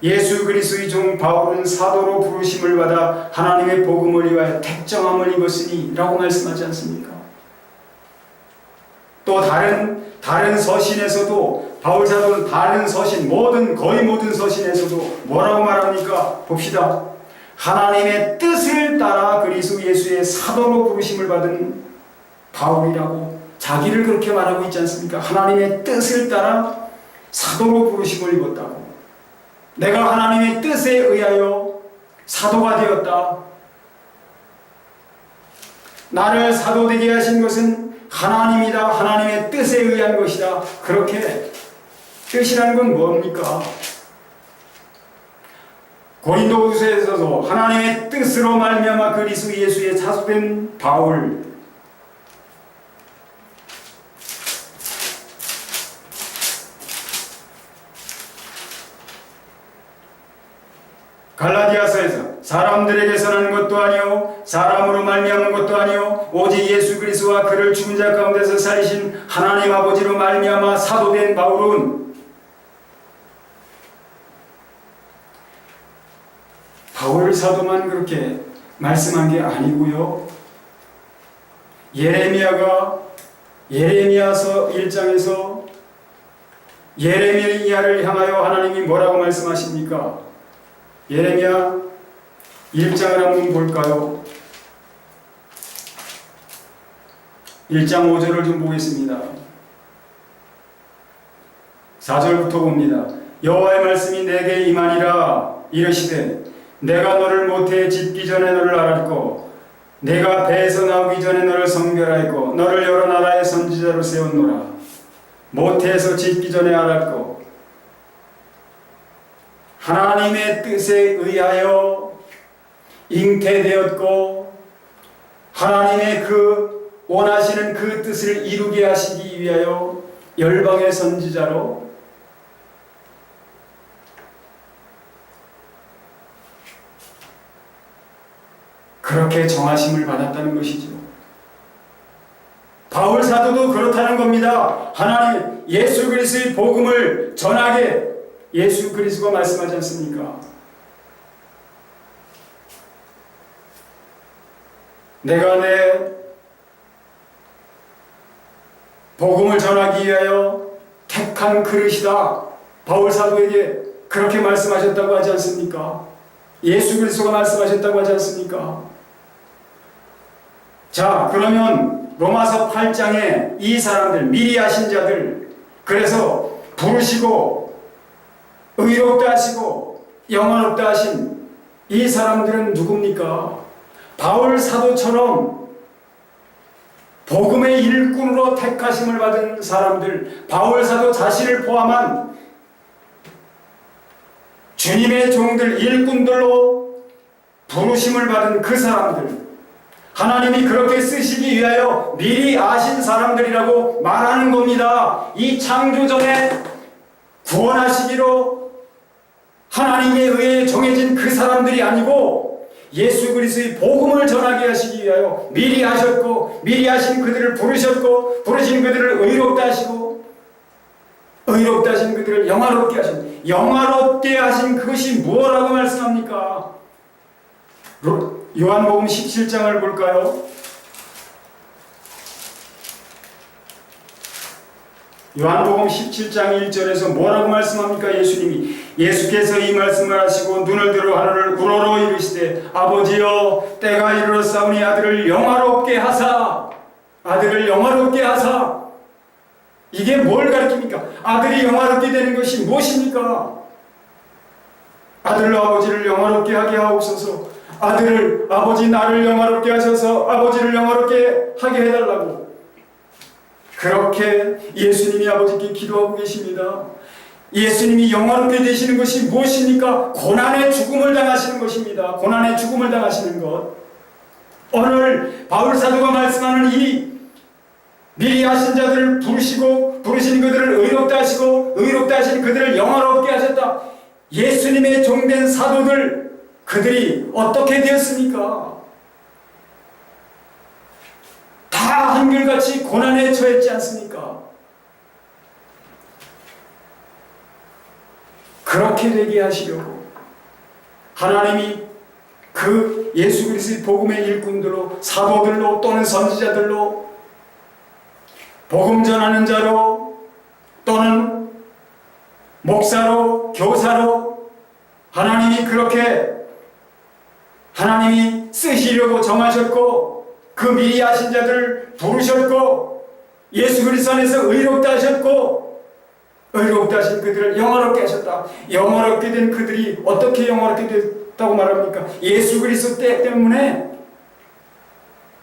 Speaker 1: 예수 그리스도의 종 바울은 사도로 부르심을 받아 하나님의 복음을 위하여 택정함을 입었으니 라고 말씀하지 않습니까? 또 다른 서신에서도 바울사도는 다른 서신, 거의 모든 서신에서도 뭐라고 말합니까? 봅시다. 하나님의 뜻을 따라 그리스도 예수의 사도로 부르심을 받은 바울이라고 자기를 그렇게 말하고 있지 않습니까? 하나님의 뜻을 따라 사도로 부르심을 입었다고. 내가 하나님의 뜻에 의하여 사도가 되었다. 나를 사도 되게 하신 것은 하나님이다. 하나님의 뜻에 의한 것이다. 그렇게 뜻이라는 건 뭡니까? 고린도후서에서도 하나님의 뜻으로 말미암아 그리스도 예수의 사도된 바울, 갈라디아서에서 사람들에게서 난 것도 아니요 사람으로 말미암은 것도 아니요 오직 예수 그리스도와 그를 죽은 자 가운데서 살리신 하나님 아버지로 말미암아 사도된 바울은, 바울 사도만 그렇게 말씀한 게 아니고요, 예레미야서 1장에서 예레미야를 향하여 하나님이 뭐라고 말씀하십니까? 예레미야 1장을 한번 볼까요? 1장 5절을 좀 보겠습니다. 4절부터 봅니다. 여호와의 말씀이 내게 임하니라. 이르시되 내가 너를 모태에 짓기 전에 너를 알았고 내가 배에서 나오기 전에 너를 성별하였고 너를 여러 나라의 선지자로 세웠노라. 모태에서 짓기 전에 알았고 하나님의 뜻에 의하여 잉태되었고 하나님의 그 원하시는 그 뜻을 이루게 하시기 위하여 열방의 선지자로 그렇게 정하심을 받았다는 것이죠. 바울 사도도 그렇다는 겁니다. 하나님 예수 그리스도의 복음을 전하게 예수 그리스도가 말씀하지 않습니까? 내가 내 복음을 전하기 위하여 택한 그릇이다. 바울 사도에게 그렇게 말씀하셨다고 하지 않습니까? 예수 그리스도가 말씀하셨다고 하지 않습니까? 자, 그러면 로마서 8장에 이 사람들, 미리 하신 자들, 그래서 부르시고 의롭다 하시고 영원롭다 하신 이 사람들은 누굽니까? 바울 사도처럼 복음의 일꾼으로 택하심을 받은 사람들, 바울 사도 자신을 포함한 주님의 종들, 일꾼들로 부르심을 받은 그 사람들, 하나님이 그렇게 쓰시기 위하여 미리 아신 사람들이라고 말하는 겁니다. 이 창조전에 구원하시기로 하나님에 의해 정해진 그 사람들이 아니고 예수 그리스도의 복음을 전하게 하시기 위하여 미리 하셨고 미리 하신 그들을 부르셨고 부르신 그들을 의롭다 하시고 의롭다 하신 그들을 영화롭게 하신 영화롭게 하신 그것이 무엇이라고 말씀합니까? 요한복음 17장을 볼까요? 요한복음 17장 1절에서 뭐라고 말씀합니까? 예수께서 이 말씀을 하시고 눈을 들어 하늘을 우러러 이르시되 아버지여 때가 이르렀사오니 아들을 영화롭게 하사 이게 뭘 가르칩니까? 아들이 영화롭게 되는 것이 무엇입니까? 아들로 아버지를 영화롭게 하게 하옵소서. 아버지 나를 영화롭게 하셔서 아버지를 영화롭게 하게 해달라고 그렇게 예수님이 아버지께 기도하고 계십니다. 예수님이 영화롭게 되시는 것이 무엇입니까? 고난의 죽음을 당하시는 것입니다. 고난의 죽음을 당하시는 것. 오늘 바울 사도가 말씀하는 이 미리 하신 자들을 부르시고 부르신 그들을 의롭다 하시고 의롭다 하신 그들을 영화롭게 하셨다. 예수님의 종된 사도들 그들이 어떻게 되었습니까? 다 한결같이 고난에 처했지 않습니까? 그렇게 되게 하시려고 하나님이 그 예수 그리스도의 복음의 일꾼들로 사도들로 또는 선지자들로 복음 전하는 자로 또는 목사로 교사로 하나님이 그렇게 하나님이 쓰시려고 정하셨고 그 미리 하신 자들을 부르셨고 예수 그리스도 안에서 의롭다 하셨고 의롭다 하신 그들을 영화롭게 하셨다. 영화롭게 된 그들이 어떻게 영화롭게 됐다고 말합니까? 예수 그리스도 때문에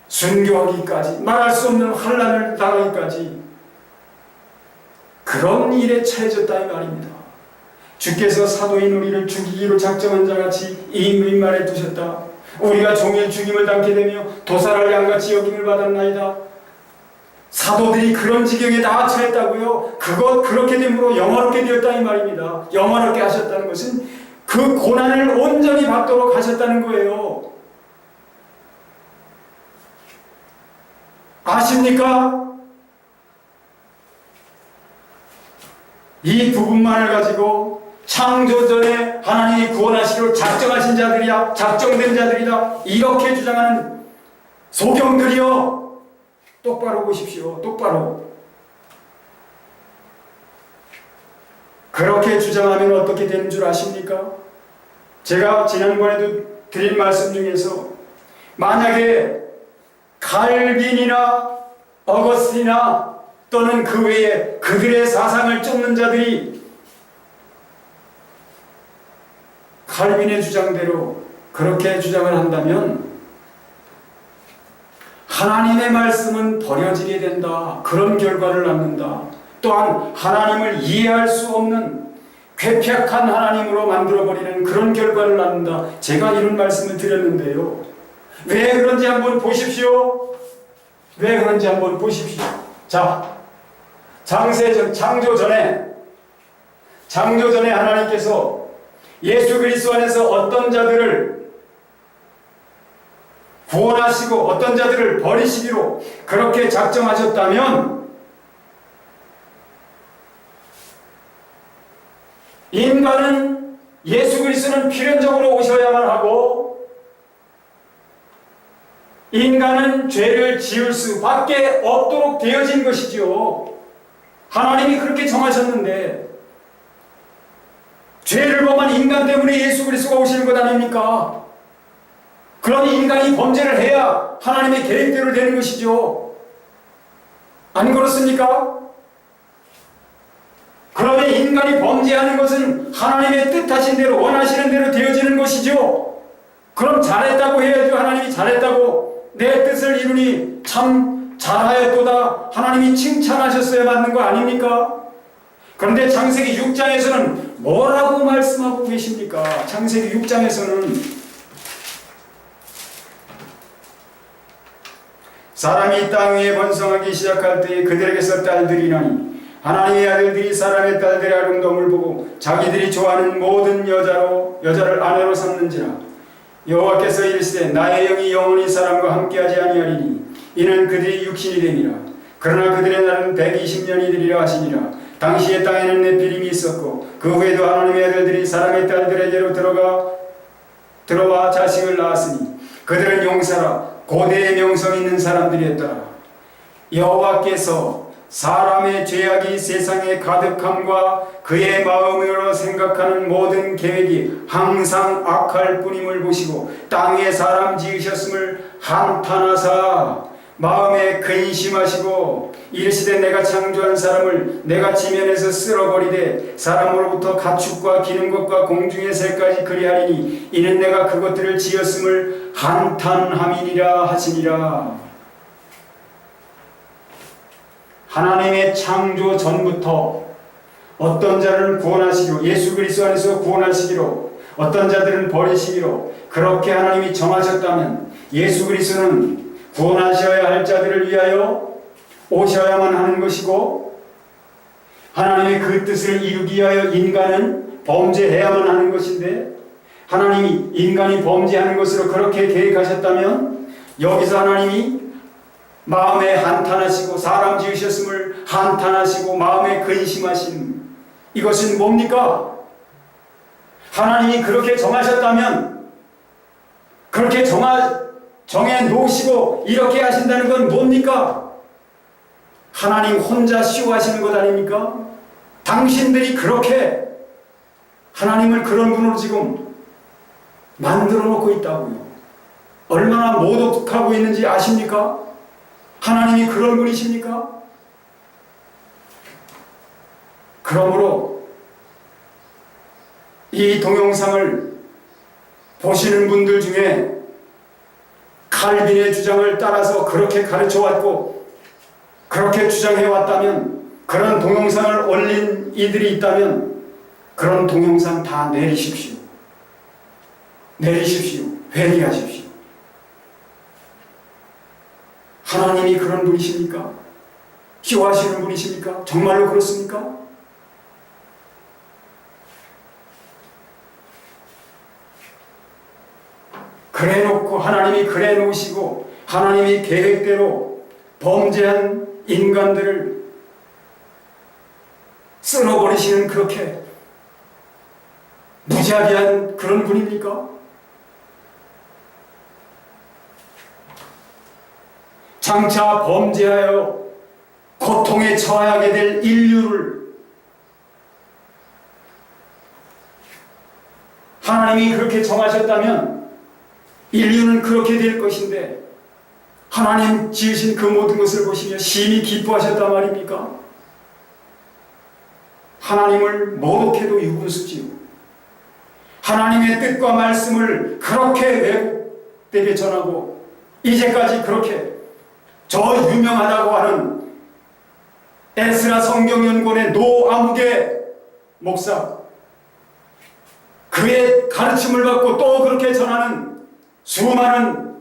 Speaker 1: 순교하기까지 말할 수 없는 환난을 당하기까지 그런 일에 처해졌다 이 말입니다. 주께서 사도인 우리를 죽이기로 작정한 자같이 이 민말에 두셨다. 우리가 종일 죽임을 당게 되며 도살할 양같이 여김을 받았나이다. 사도들이 그런 지경에 다 처했다고요. 그렇게 됨으로 영화롭게 되었다 이 말입니다. 영화롭게 하셨다는 것은 그 고난을 온전히 받도록 하셨다는 거예요. 아십니까? 이 부분만을 가지고 창조전에 하나님이 구원하시기로 작정하신 자들이야, 작정된 자들이다 이렇게 주장하는 소경들이여 똑바로 보십시오. 똑바로. 그렇게 주장하면 어떻게 되는 줄 아십니까? 제가 지난번에도 드린 말씀 중에서 만약에 칼빈이나 어거스티나 또는 그 외에 그들의 사상을 쫓는 자들이 칼빈의 주장대로 그렇게 주장을 한다면 하나님의 말씀은 버려지게 된다. 그런 결과를 낳는다. 또 또한 하나님을 이해할 수 없는 괴팍한 하나님으로 만들어버리는 그런 결과를 낳는다. 제가 이런 말씀을 드렸는데요. 왜 그런지 한번 보십시오. 왜 그런지 한번 보십시오. 자, 창조 전에 하나님께서 예수 그리스도 안에서 어떤 자들을 구원하시고 어떤 자들을 버리시기로 그렇게 작정하셨다면 인간은 예수 그리스도는 필연적으로 오셔야만 하고 인간은 죄를 지을 수밖에 없도록 되어진 것이지요. 하나님이 그렇게 정하셨는데 죄를 범한 인간 때문에 예수 그리스도가 오시는 것 아닙니까? 그럼 인간이 범죄를 해야 하나님의 계획대로 되는 것이죠. 안 그렇습니까? 그러면 인간이 범죄하는 것은 하나님의 뜻하신 대로 원하시는 대로 되어지는 것이죠. 그럼 잘했다고 해야죠. 하나님이 잘했다고 내 뜻을 이루니 참 잘하였도다 하나님이 칭찬하셨어야 맞는 거 아닙니까? 그런데 창세기 6장에서는 뭐라고 말씀하고 계십니까? 창세기 6장에서는 사람이 땅 위에 번성하기 시작할 때에 그들에게서 딸들이 나니 하나님의 아들들이 사람의 딸들의 아름다움을 보고 자기들이 좋아하는 모든 여자를 아내로 삼는지라. 여호와께서 이르시되 나의 영이 영원히 사람과 함께하지 아니하리니 이는 그들이 육신이 됨이라. 그러나 그들의 날은 120년이 되리라 하시니라. 당시에 땅에는 네피림이 있었고 그 후에도 하나님의 아들들이 사람의 딸들에게로 들어와 자식을 낳았으니 그들은 용사라 고대의 명성 있는 사람들이었더라. 여호와께서 사람의 죄악이 세상에 가득함과 그의 마음으로 생각하는 모든 계획이 항상 악할 뿐임을 보시고 땅에 사람 지으셨음을 한탄하사 마음에 근심하시고 이르시되 내가 창조한 사람을 내가 지면에서 쓸어버리되 사람으로부터 가축과 기는 것과 공중의 새까지 그리하리니 이는 내가 그것들을 지었음을 한탄함이니라 하시니라. 하나님의 창조 전부터 어떤 자를 구원하시기로 예수 그리스도 안에서 구원하시기로 어떤 자들은 버리시기로 그렇게 하나님이 정하셨다면 예수 그리스도는 구원하셔야 할 자들을 위하여 오셔야만 하는 것이고 하나님의 그 뜻을 이루기 위하여 인간은 범죄해야만 하는 것인데 하나님이 인간이 범죄하는 것으로 그렇게 계획하셨다면 여기서 하나님이 마음에 한탄하시고 사람 지으셨음을 한탄하시고 마음에 근심하신 이것은 뭡니까? 하나님이 그렇게 정하셨다면 그렇게 정해 놓으시고 이렇게 하신다는 건 뭡니까? 하나님 혼자 시호하시는 것 아닙니까? 당신들이 그렇게 하나님을 그런 분으로 지금 만들어 놓고 있다고요. 얼마나 모독하고 있는지 아십니까? 하나님이 그런 분이십니까? 그러므로 이 동영상을 보시는 분들 중에 칼빈의 주장을 따라서 그렇게 가르쳐 왔고 그렇게 주장해 왔다면 그런 동영상을 올린 이들이 있다면 그런 동영상 다 내리십시오. 내리십시오. 회개하십시오. 하나님이 그런 분이십니까? 기호하시는 분이십니까? 정말로 그렇습니까? 그래 놓고 하나님이 그래 놓으시고 하나님이 계획대로 범죄한 인간들을 쓸어버리시는 그렇게 무자비한 그런 분입니까? 장차 범죄하여 고통에 처하게 될 인류를 하나님이 그렇게 정하셨다면 인류는 그렇게 될 것인데 하나님 지으신 그 모든 것을 보시며 심히 기뻐하셨단 말입니까? 하나님을 모독해도 유분수지요. 하나님의 뜻과 말씀을 그렇게 왜곡되게 전하고 이제까지 그렇게 저 유명하다고 하는 에스라 성경연구원의 노아무개 목사, 그의 가르침을 받고 또 그렇게 전하는 수많은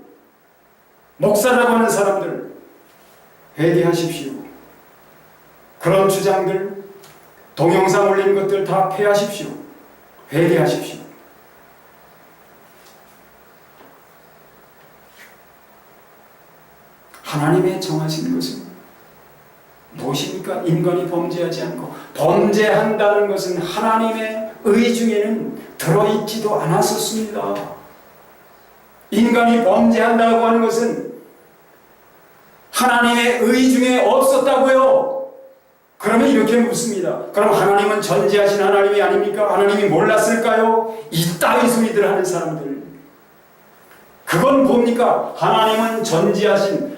Speaker 1: 목사라고 하는 사람들, 회개하십시오. 그런 주장들, 동영상 올린 것들 다 폐하십시오. 회개하십시오. 하나님의 정하신 것은 무엇입니까? 인간이 범죄하지 않고, 범죄한다는 것은 하나님의 의 중에는 들어있지도 않았었습니다. 인간이 범죄한다고 하는 것은 하나님의 의 중에 없었다고요. 그러면 이렇게 묻습니다. 그럼 하나님은 전지하신 하나님이 아닙니까? 하나님이 몰랐을까요? 이따위 소리들 하는 사람들, 그건 뭡니까? 하나님은 전지하신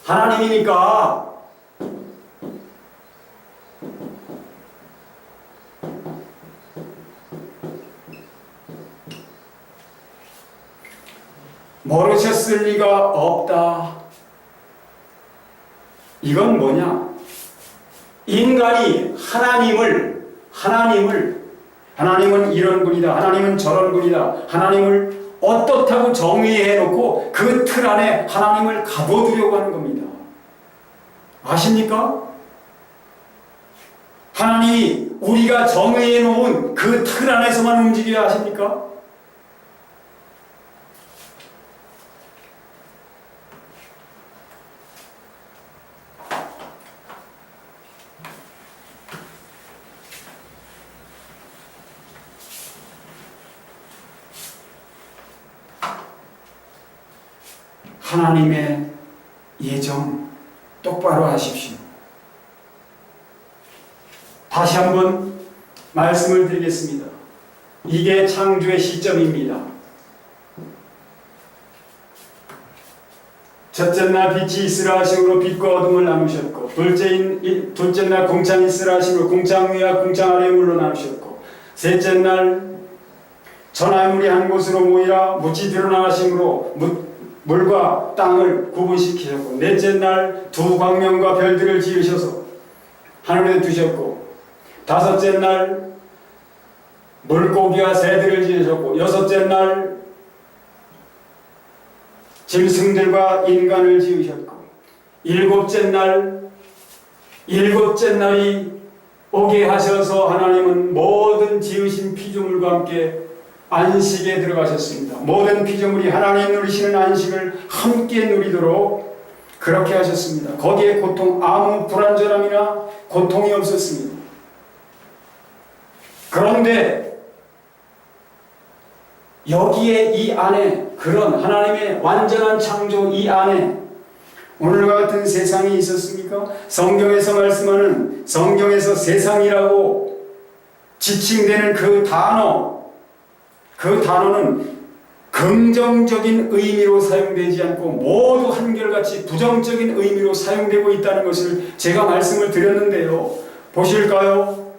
Speaker 1: 하나님이니까 모르셨을 리가 없다. 이건 뭐냐? 인간이 하나님은 이런 분이다, 하나님은 저런 분이다, 하나님을 어떻다고 정의해놓고 그 틀 안에 하나님을 가둬두려고 하는 겁니다. 아십니까? 하나님이 우리가 정의해놓은 그 틀 안에서만 움직여야 하십니까? 하나님의 예정 똑바로 하십시오. 다시 한번 말씀을 드리겠습니다. 이게 창조의 시점입니다. 첫째 날 빛이 있으라 하심으로 빛과 어둠을 나누셨고, 둘째 날 궁창이 있으라 하심으로 궁창 위와 궁창 아래의 물로 나누셨고, 셋째 날 전하의 물이 한 곳으로 모이라 묻이 드러나 하심으로 물과 땅을 구분시키셨고, 넷째 날 두 광명과 별들을 지으셔서 하늘에 두셨고, 다섯째 날 물고기와 새들을 지으셨고, 여섯째 날 짐승들과 인간을 지으셨고, 일곱째 날이 오게 하셔서 하나님은 모든 지으신 피조물과 함께 안식에 들어가셨습니다. 모든 피조물이 하나님 누리시는 안식을 함께 누리도록 그렇게 하셨습니다. 거기에 아무 불완전함이나 고통이 없었습니다. 그런데 여기에 이 안에, 그런 하나님의 완전한 창조 이 안에 오늘과 같은 세상이 있었습니까? 성경에서 말씀하는, 성경에서 세상이라고 지칭되는 그 단어는 긍정적인 의미로 사용되지 않고 모두 한결같이 부정적인 의미로 사용되고 있다는 것을 제가 말씀을 드렸는데요. 보실까요?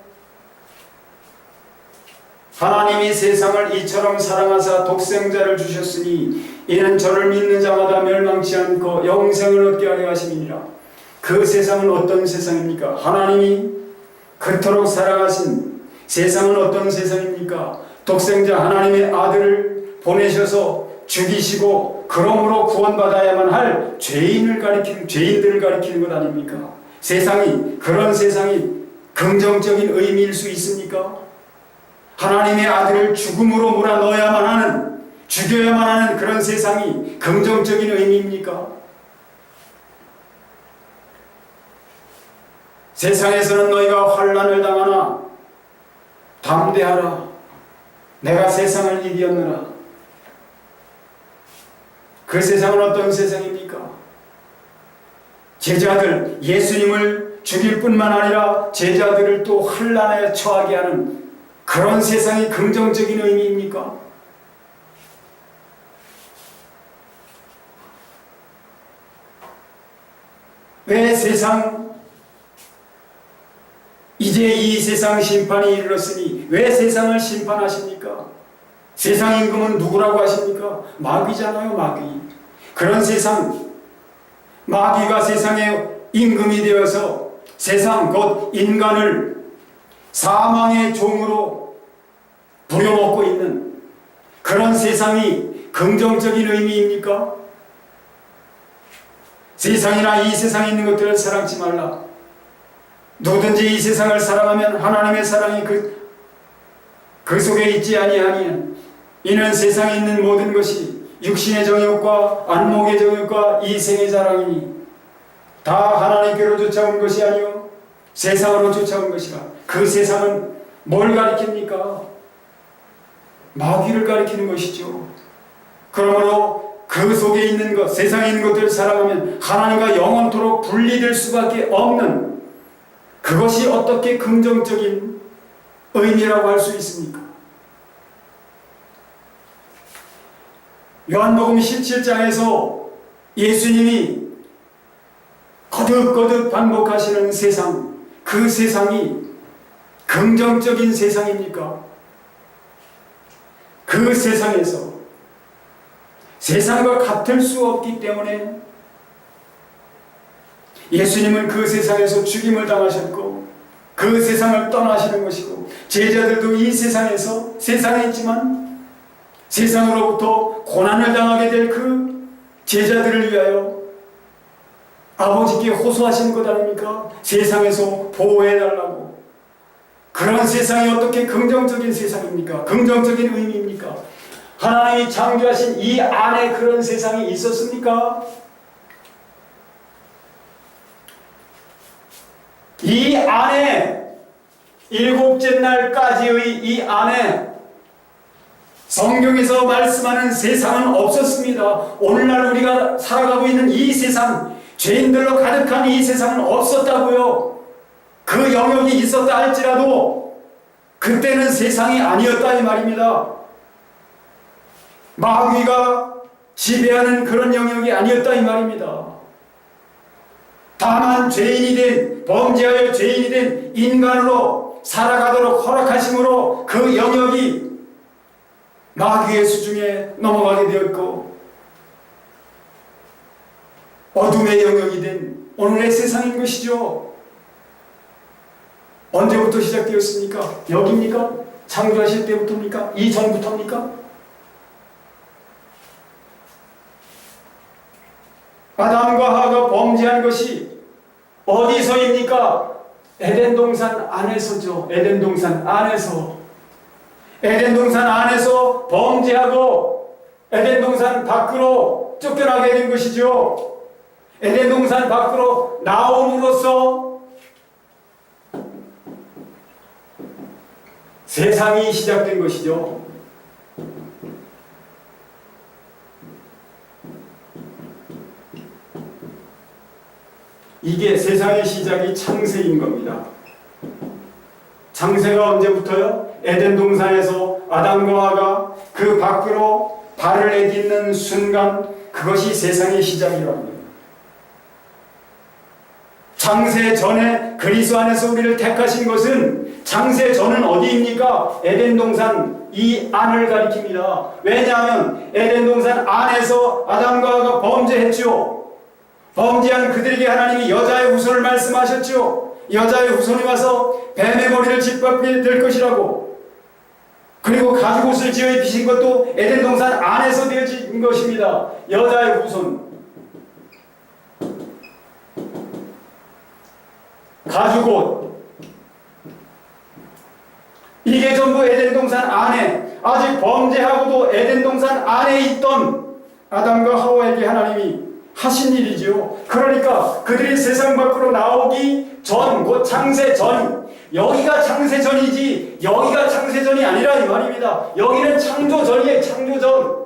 Speaker 1: 하나님이 세상을 이처럼 사랑하사 독생자를 주셨으니 이는 저를 믿는 자마다 멸망치 않고 영생을 얻게 하려 하심이니라. 그 세상은 어떤 세상입니까? 하나님이 그토록 사랑하신 세상은 어떤 세상입니까? 독생자 하나님의 아들을 보내셔서 죽이시고 그러므로 구원받아야만 할 죄인들을 가리키는 것 아닙니까? 그런 세상이 긍정적인 의미일 수 있습니까? 하나님의 아들을 죽음으로 죽여야만 하는 그런 세상이 긍정적인 의미입니까? 세상에서는 너희가 환난을 당하나 담대하라. 내가 세상을 이겼느라. 그 세상은 어떤 세상입니까? 제자들, 예수님을 죽일 뿐만 아니라 제자들을 또 환난에 처하게 하는 그런 세상이 긍정적인 의미입니까? 왜 이제 이 세상 심판이 이르렀으니 왜 세상을 심판하십니까? 세상 임금은 누구라고 하십니까? 마귀잖아요, 마귀. 그런 세상, 마귀가 세상의 임금이 되어서 세상 곧 인간을 사망의 종으로 부려먹고 있는 그런 세상이 긍정적인 의미입니까? 세상이나 이 세상에 있는 것들을 사랑치 말라. 누구든지 이 세상을 사랑하면 하나님의 사랑이 그 속에 있지 아니하니는 이는 세상에 있는 모든 것이 육신의 정욕과 안목의 정욕과 이생의 자랑이니 다 하나님께로 쫓아온 것이 아니요 세상으로 쫓아온 것이라. 그 세상은 뭘 가리킵니까? 마귀를 가리키는 것이죠. 그러므로 그 속에 있는 것, 세상에 있는 것들을 사랑하면 하나님과 영원토록 분리될 수밖에 없는, 그것이 어떻게 긍정적인 의미라고 할 수 있습니까? 요한복음 17장에서 예수님이 거듭거듭 반복하시는 세상, 그 세상이 긍정적인 세상입니까? 그 세상에서 세상과 같을 수 없기 때문에 예수님은 그 세상에서 죽임을 당하셨고 그 세상을 떠나시는 것이고, 제자들도 이 세상에서 세상에 있지만 세상으로부터 고난을 당하게 될 그 제자들을 위하여 아버지께 호소하시는 것 아닙니까? 세상에서 보호해달라고. 그런 세상이 어떻게 긍정적인 세상입니까? 긍정적인 의미입니까? 하나님이 창조하신 이 안에 그런 세상이 있었습니까? 이 안에 일곱째 날까지의 이 안에 성경에서 말씀하는 세상은 없었습니다. 오늘날 우리가 살아가고 있는 이 세상, 죄인들로 가득한 이 세상은 없었다고요. 그 영역이 있었다 할지라도 그때는 세상이 아니었다 이 말입니다. 마귀가 지배하는 그런 영역이 아니었다 이 말입니다. 다만 죄인이 된, 범죄하여 죄인이 된 인간으로 살아가도록 허락하심으로 그 영역이 마귀의 수중에 넘어가게 되었고 어둠의 영역이 된 오늘의 세상인 것이죠. 언제부터 시작되었습니까? 여기입니까? 창조하실 때부터입니까? 이전부터입니까? 아담과 하와가 범죄한 것이 어디서입니까? 에덴 동산 안에서죠. 에덴 동산 안에서. 에덴 동산 안에서 범죄하고 에덴 동산 밖으로 쫓겨나게 된 것이죠. 에덴 동산 밖으로 나옴으로써 세상이 시작된 것이죠. 이게 세상의 시작이 창세인 겁니다. 창세가 언제부터요? 에덴 동산에서 아담과 하와가 그 밖으로 발을 내딛는 순간, 그것이 세상의 시작이라고 합니다. 창세 전에 그리스도 안에서 우리를 택하신 것은, 창세 전은 어디입니까? 에덴 동산 이 안을 가리킵니다. 왜냐하면 에덴 동산 안에서 아담과 하와가 범죄했죠. 범죄한 그들에게 하나님이 여자의 후손을 말씀하셨죠. 여자의 후손이 와서 뱀의 머리를 짓밟게 될 것이라고. 그리고 가죽옷을 지어 입히신 것도 에덴 동산 안에서 되어진 것입니다. 여자의 후손. 가죽옷. 이게 전부 에덴 동산 안에, 아직 범죄하고도 에덴 동산 안에 있던 아담과 하와에게 하나님이 하신 일이지요. 그러니까 그들이 세상 밖으로 나오기 전, 곧 창세 전, 여기가 창세 전이지 여기가 창세 전이 아니라 이 말입니다. 여기는 창조 전이에요. 창조 전.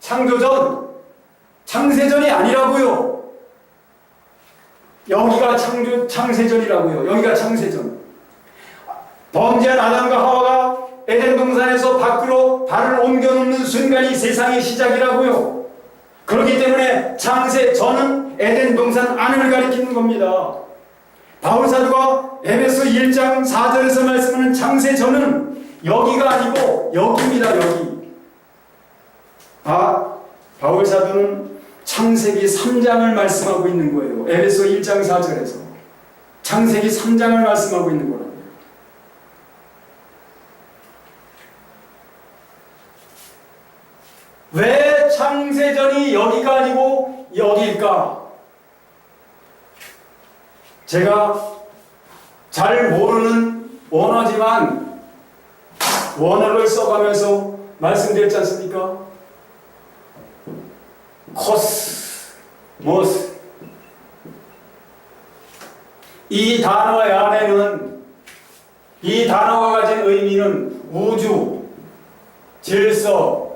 Speaker 1: 창조 전. 창세 전이 아니라고요. 여기가 창세 전이라고요. 여기가 창세 전. 범죄한 아담과 하와가 에덴 동산에서 밖으로 발을 옮겨놓는 순간이 세상의 시작이라고요. 그렇기 때문에 창세 전은 에덴 동산 안을 가리키는 겁니다. 바울 사도가 에베소 1장 4절에서 말씀하는 창세 전은 여기가 아니고 여기입니다. 여기. 바울 사도는 창세기 3장을 말씀하고 있는 거예요. 에베소 1장 4절에서 창세기 3장을 말씀하고 있는 거라고요. 왜 창세전이 여기가 아니고 여기일까? 제가 잘 모르는 원어지만 원어를 써가면서 말씀드렸지 않습니까? 코스모스, 이 단어의 안에는, 이 단어가 가진 의미는 우주, 질서,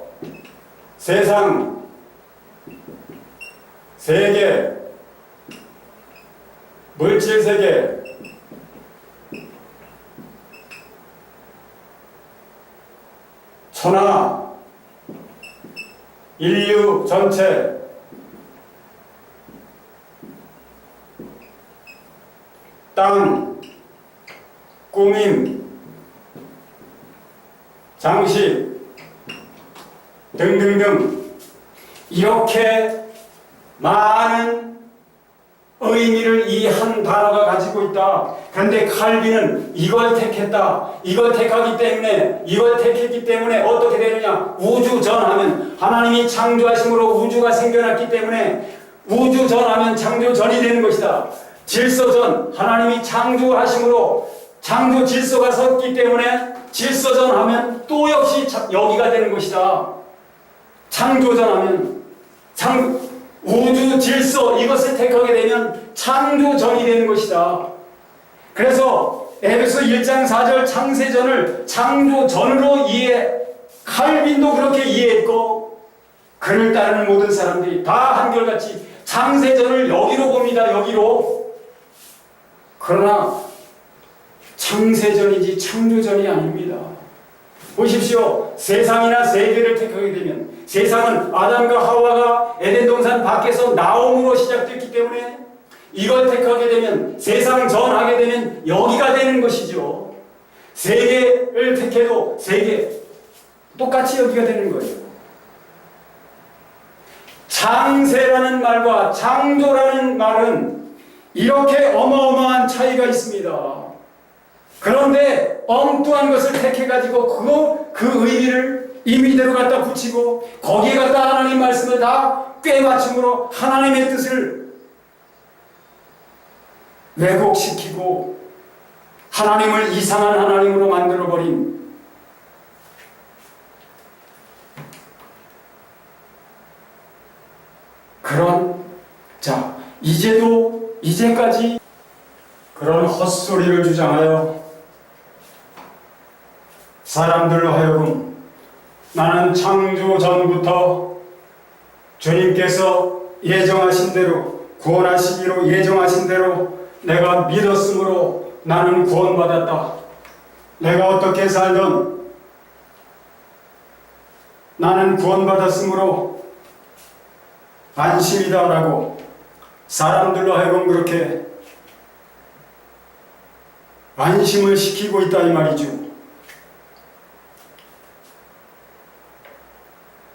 Speaker 1: 세상, 세계, 물질 세계, 천하, 인류 전체, 땅, 꾸밈, 장식 등등등, 이렇게 많은 의미를 이 한 단어가 가지고 있다. 그런데 칼빈은 이걸 택했다. 이걸 택했기 때문에 어떻게 되느냐? 우주전하면 하나님이 창조하심으로 우주가 생겨났기 때문에 우주전하면 창조전이 되는 것이다. 질서전, 하나님이 창조하심으로 창조 질서가 섰기 때문에 질서전하면 또 역시 여기가 되는 것이다. 창조전하면 우주 질서, 이것을 택하게 되면 창조전이 되는 것이다. 그래서 에베소 1장 4절 창세전을 창조전으로 칼빈도 그렇게 이해했고, 그를 따르는 모든 사람들이 다 한결같이 창세전을 여기로 봅니다. 여기로. 그러나 창세전이지 창조전이 아닙니다. 보십시오. 세상이나 세계를 택하게 되면, 세상은 아담과 하와가 에덴 동산 밖에서 나옴으로 시작됐기 때문에 이걸 택하게 되면, 세상 전하게 되면 여기가 되는 것이죠. 세계를 택해도 세계 똑같이 여기가 되는 거예요. 창세라는 말과 창조라는 말은 이렇게 어마어마한 차이가 있습니다. 그런데 엉뚱한 것을 택해가지고 그 의미를 임의대로 갖다 붙이고 거기에 갖다 하나님 말씀을 다 꿰맞춤으로 하나님의 뜻을 왜곡시키고 하나님을 이상한 하나님으로 만들어버린 그런, 이제까지 그런 헛소리를 주장하여 사람들로 하여금 나는 창조 전부터 주님께서 예정하신 대로, 구원하시기로 예정하신 대로 내가 믿었으므로 나는 구원받았다. 내가 어떻게 살든 나는 구원받았으므로 안심이다라고 사람들로 하여금 그렇게 안심을 시키고 있다 이 말이죠.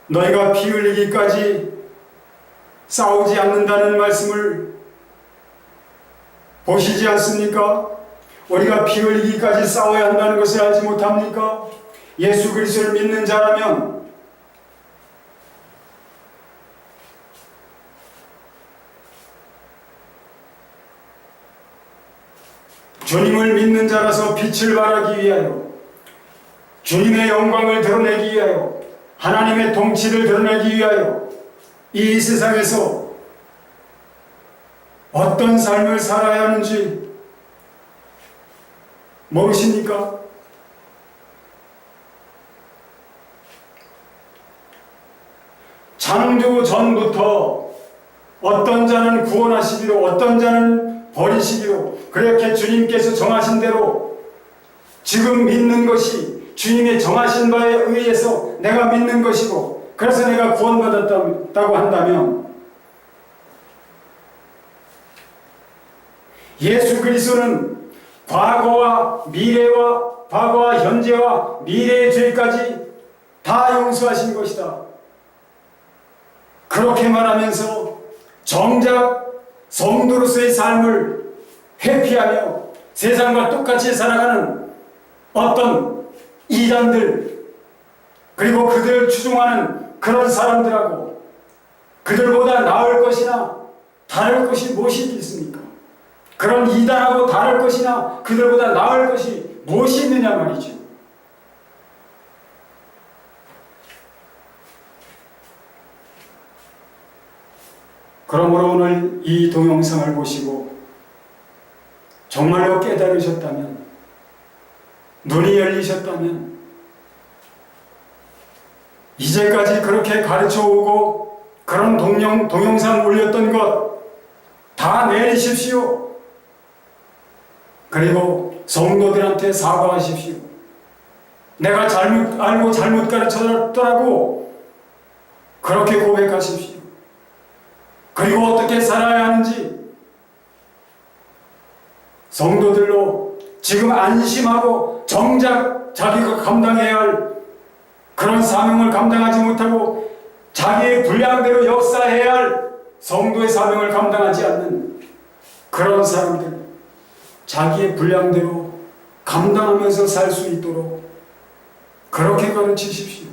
Speaker 1: 너희가 피 흘리기까지 싸우지 않는다는 말씀을 보시지 않습니까? 우리가 피 흘리기까지 싸워야 한다는 것을 알지 못합니까? 예수 그리스도를 믿는 자라면 주님을 믿는 자라서 빛을 발하기 위하여, 주님의 영광을 드러내기 위하여, 하나님의 통치를 드러내기 위하여 이 세상에서 어떤 삶을 살아야 하는지 모르십니까? 창조 전부터 어떤 자는 구원하시기로, 어떤 자는 버리시기로, 그렇게 주님께서 정하신 대로 지금 믿는 것이 주님의 정하신 바에 의해서 내가 믿는 것이고, 그래서 내가 구원받았다고 한다면, 예수 그리스도는 과거와 현재와 미래의 죄까지 다 용서하신 것이다. 그렇게 말하면서 정작 성도로서의 삶을 회피하며 세상과 똑같이 살아가는 어떤 이단들, 그리고 그들을 추종하는 그런 사람들하고 그들보다 나을 것이나 다를 것이 무엇이 있습니까? 그런 이단하고 다를 것이나 그들보다 나을 것이 무엇이 있느냐 말이죠. 그러므로 오늘 이 동영상을 보시고 정말로 깨달으셨다면, 눈이 열리셨다면, 이제까지 그렇게 가르쳐 오고 그런 동영상 올렸던 것 다 내리십시오. 그리고 성도들한테 사과하십시오. 내가 잘못 알고 잘못 가르쳤더라고 그렇게 고백하십시오. 그리고 어떻게 살아야 하는지 성도들로 지금 안심하고 정작 자기가 감당해야 할 그런 사명을 감당하지 못하고 자기의 분량대로 역사해야 할 성도의 사명을 감당하지 않는 그런 사람들, 자기의 분량대로 감당하면서 살 수 있도록 그렇게 가르치십시오.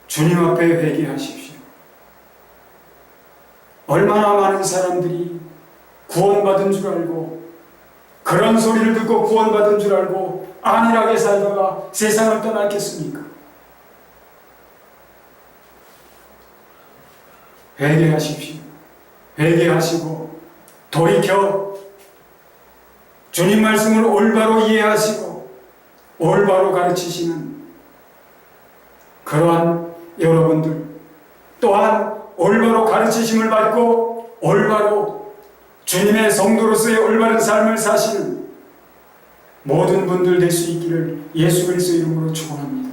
Speaker 1: 주님 앞에 회개하십시오. 얼마나 많은 사람들이 구원받은 줄 알고, 그런 소리를 듣고 구원받은 줄 알고 안일하게 살다가 세상을 떠났겠습니까? 회개하십시오. 회개하시고 돌이켜 주님 말씀을 올바로 이해하시고 올바로 가르치시는 그러한 여러분들, 또한 올바로 가르치심을 받고 올바로 주님의 성도로서의 올바른 삶을 사시는 모든 분들 될 수 있기를 예수 그리스도 이름으로 축원합니다.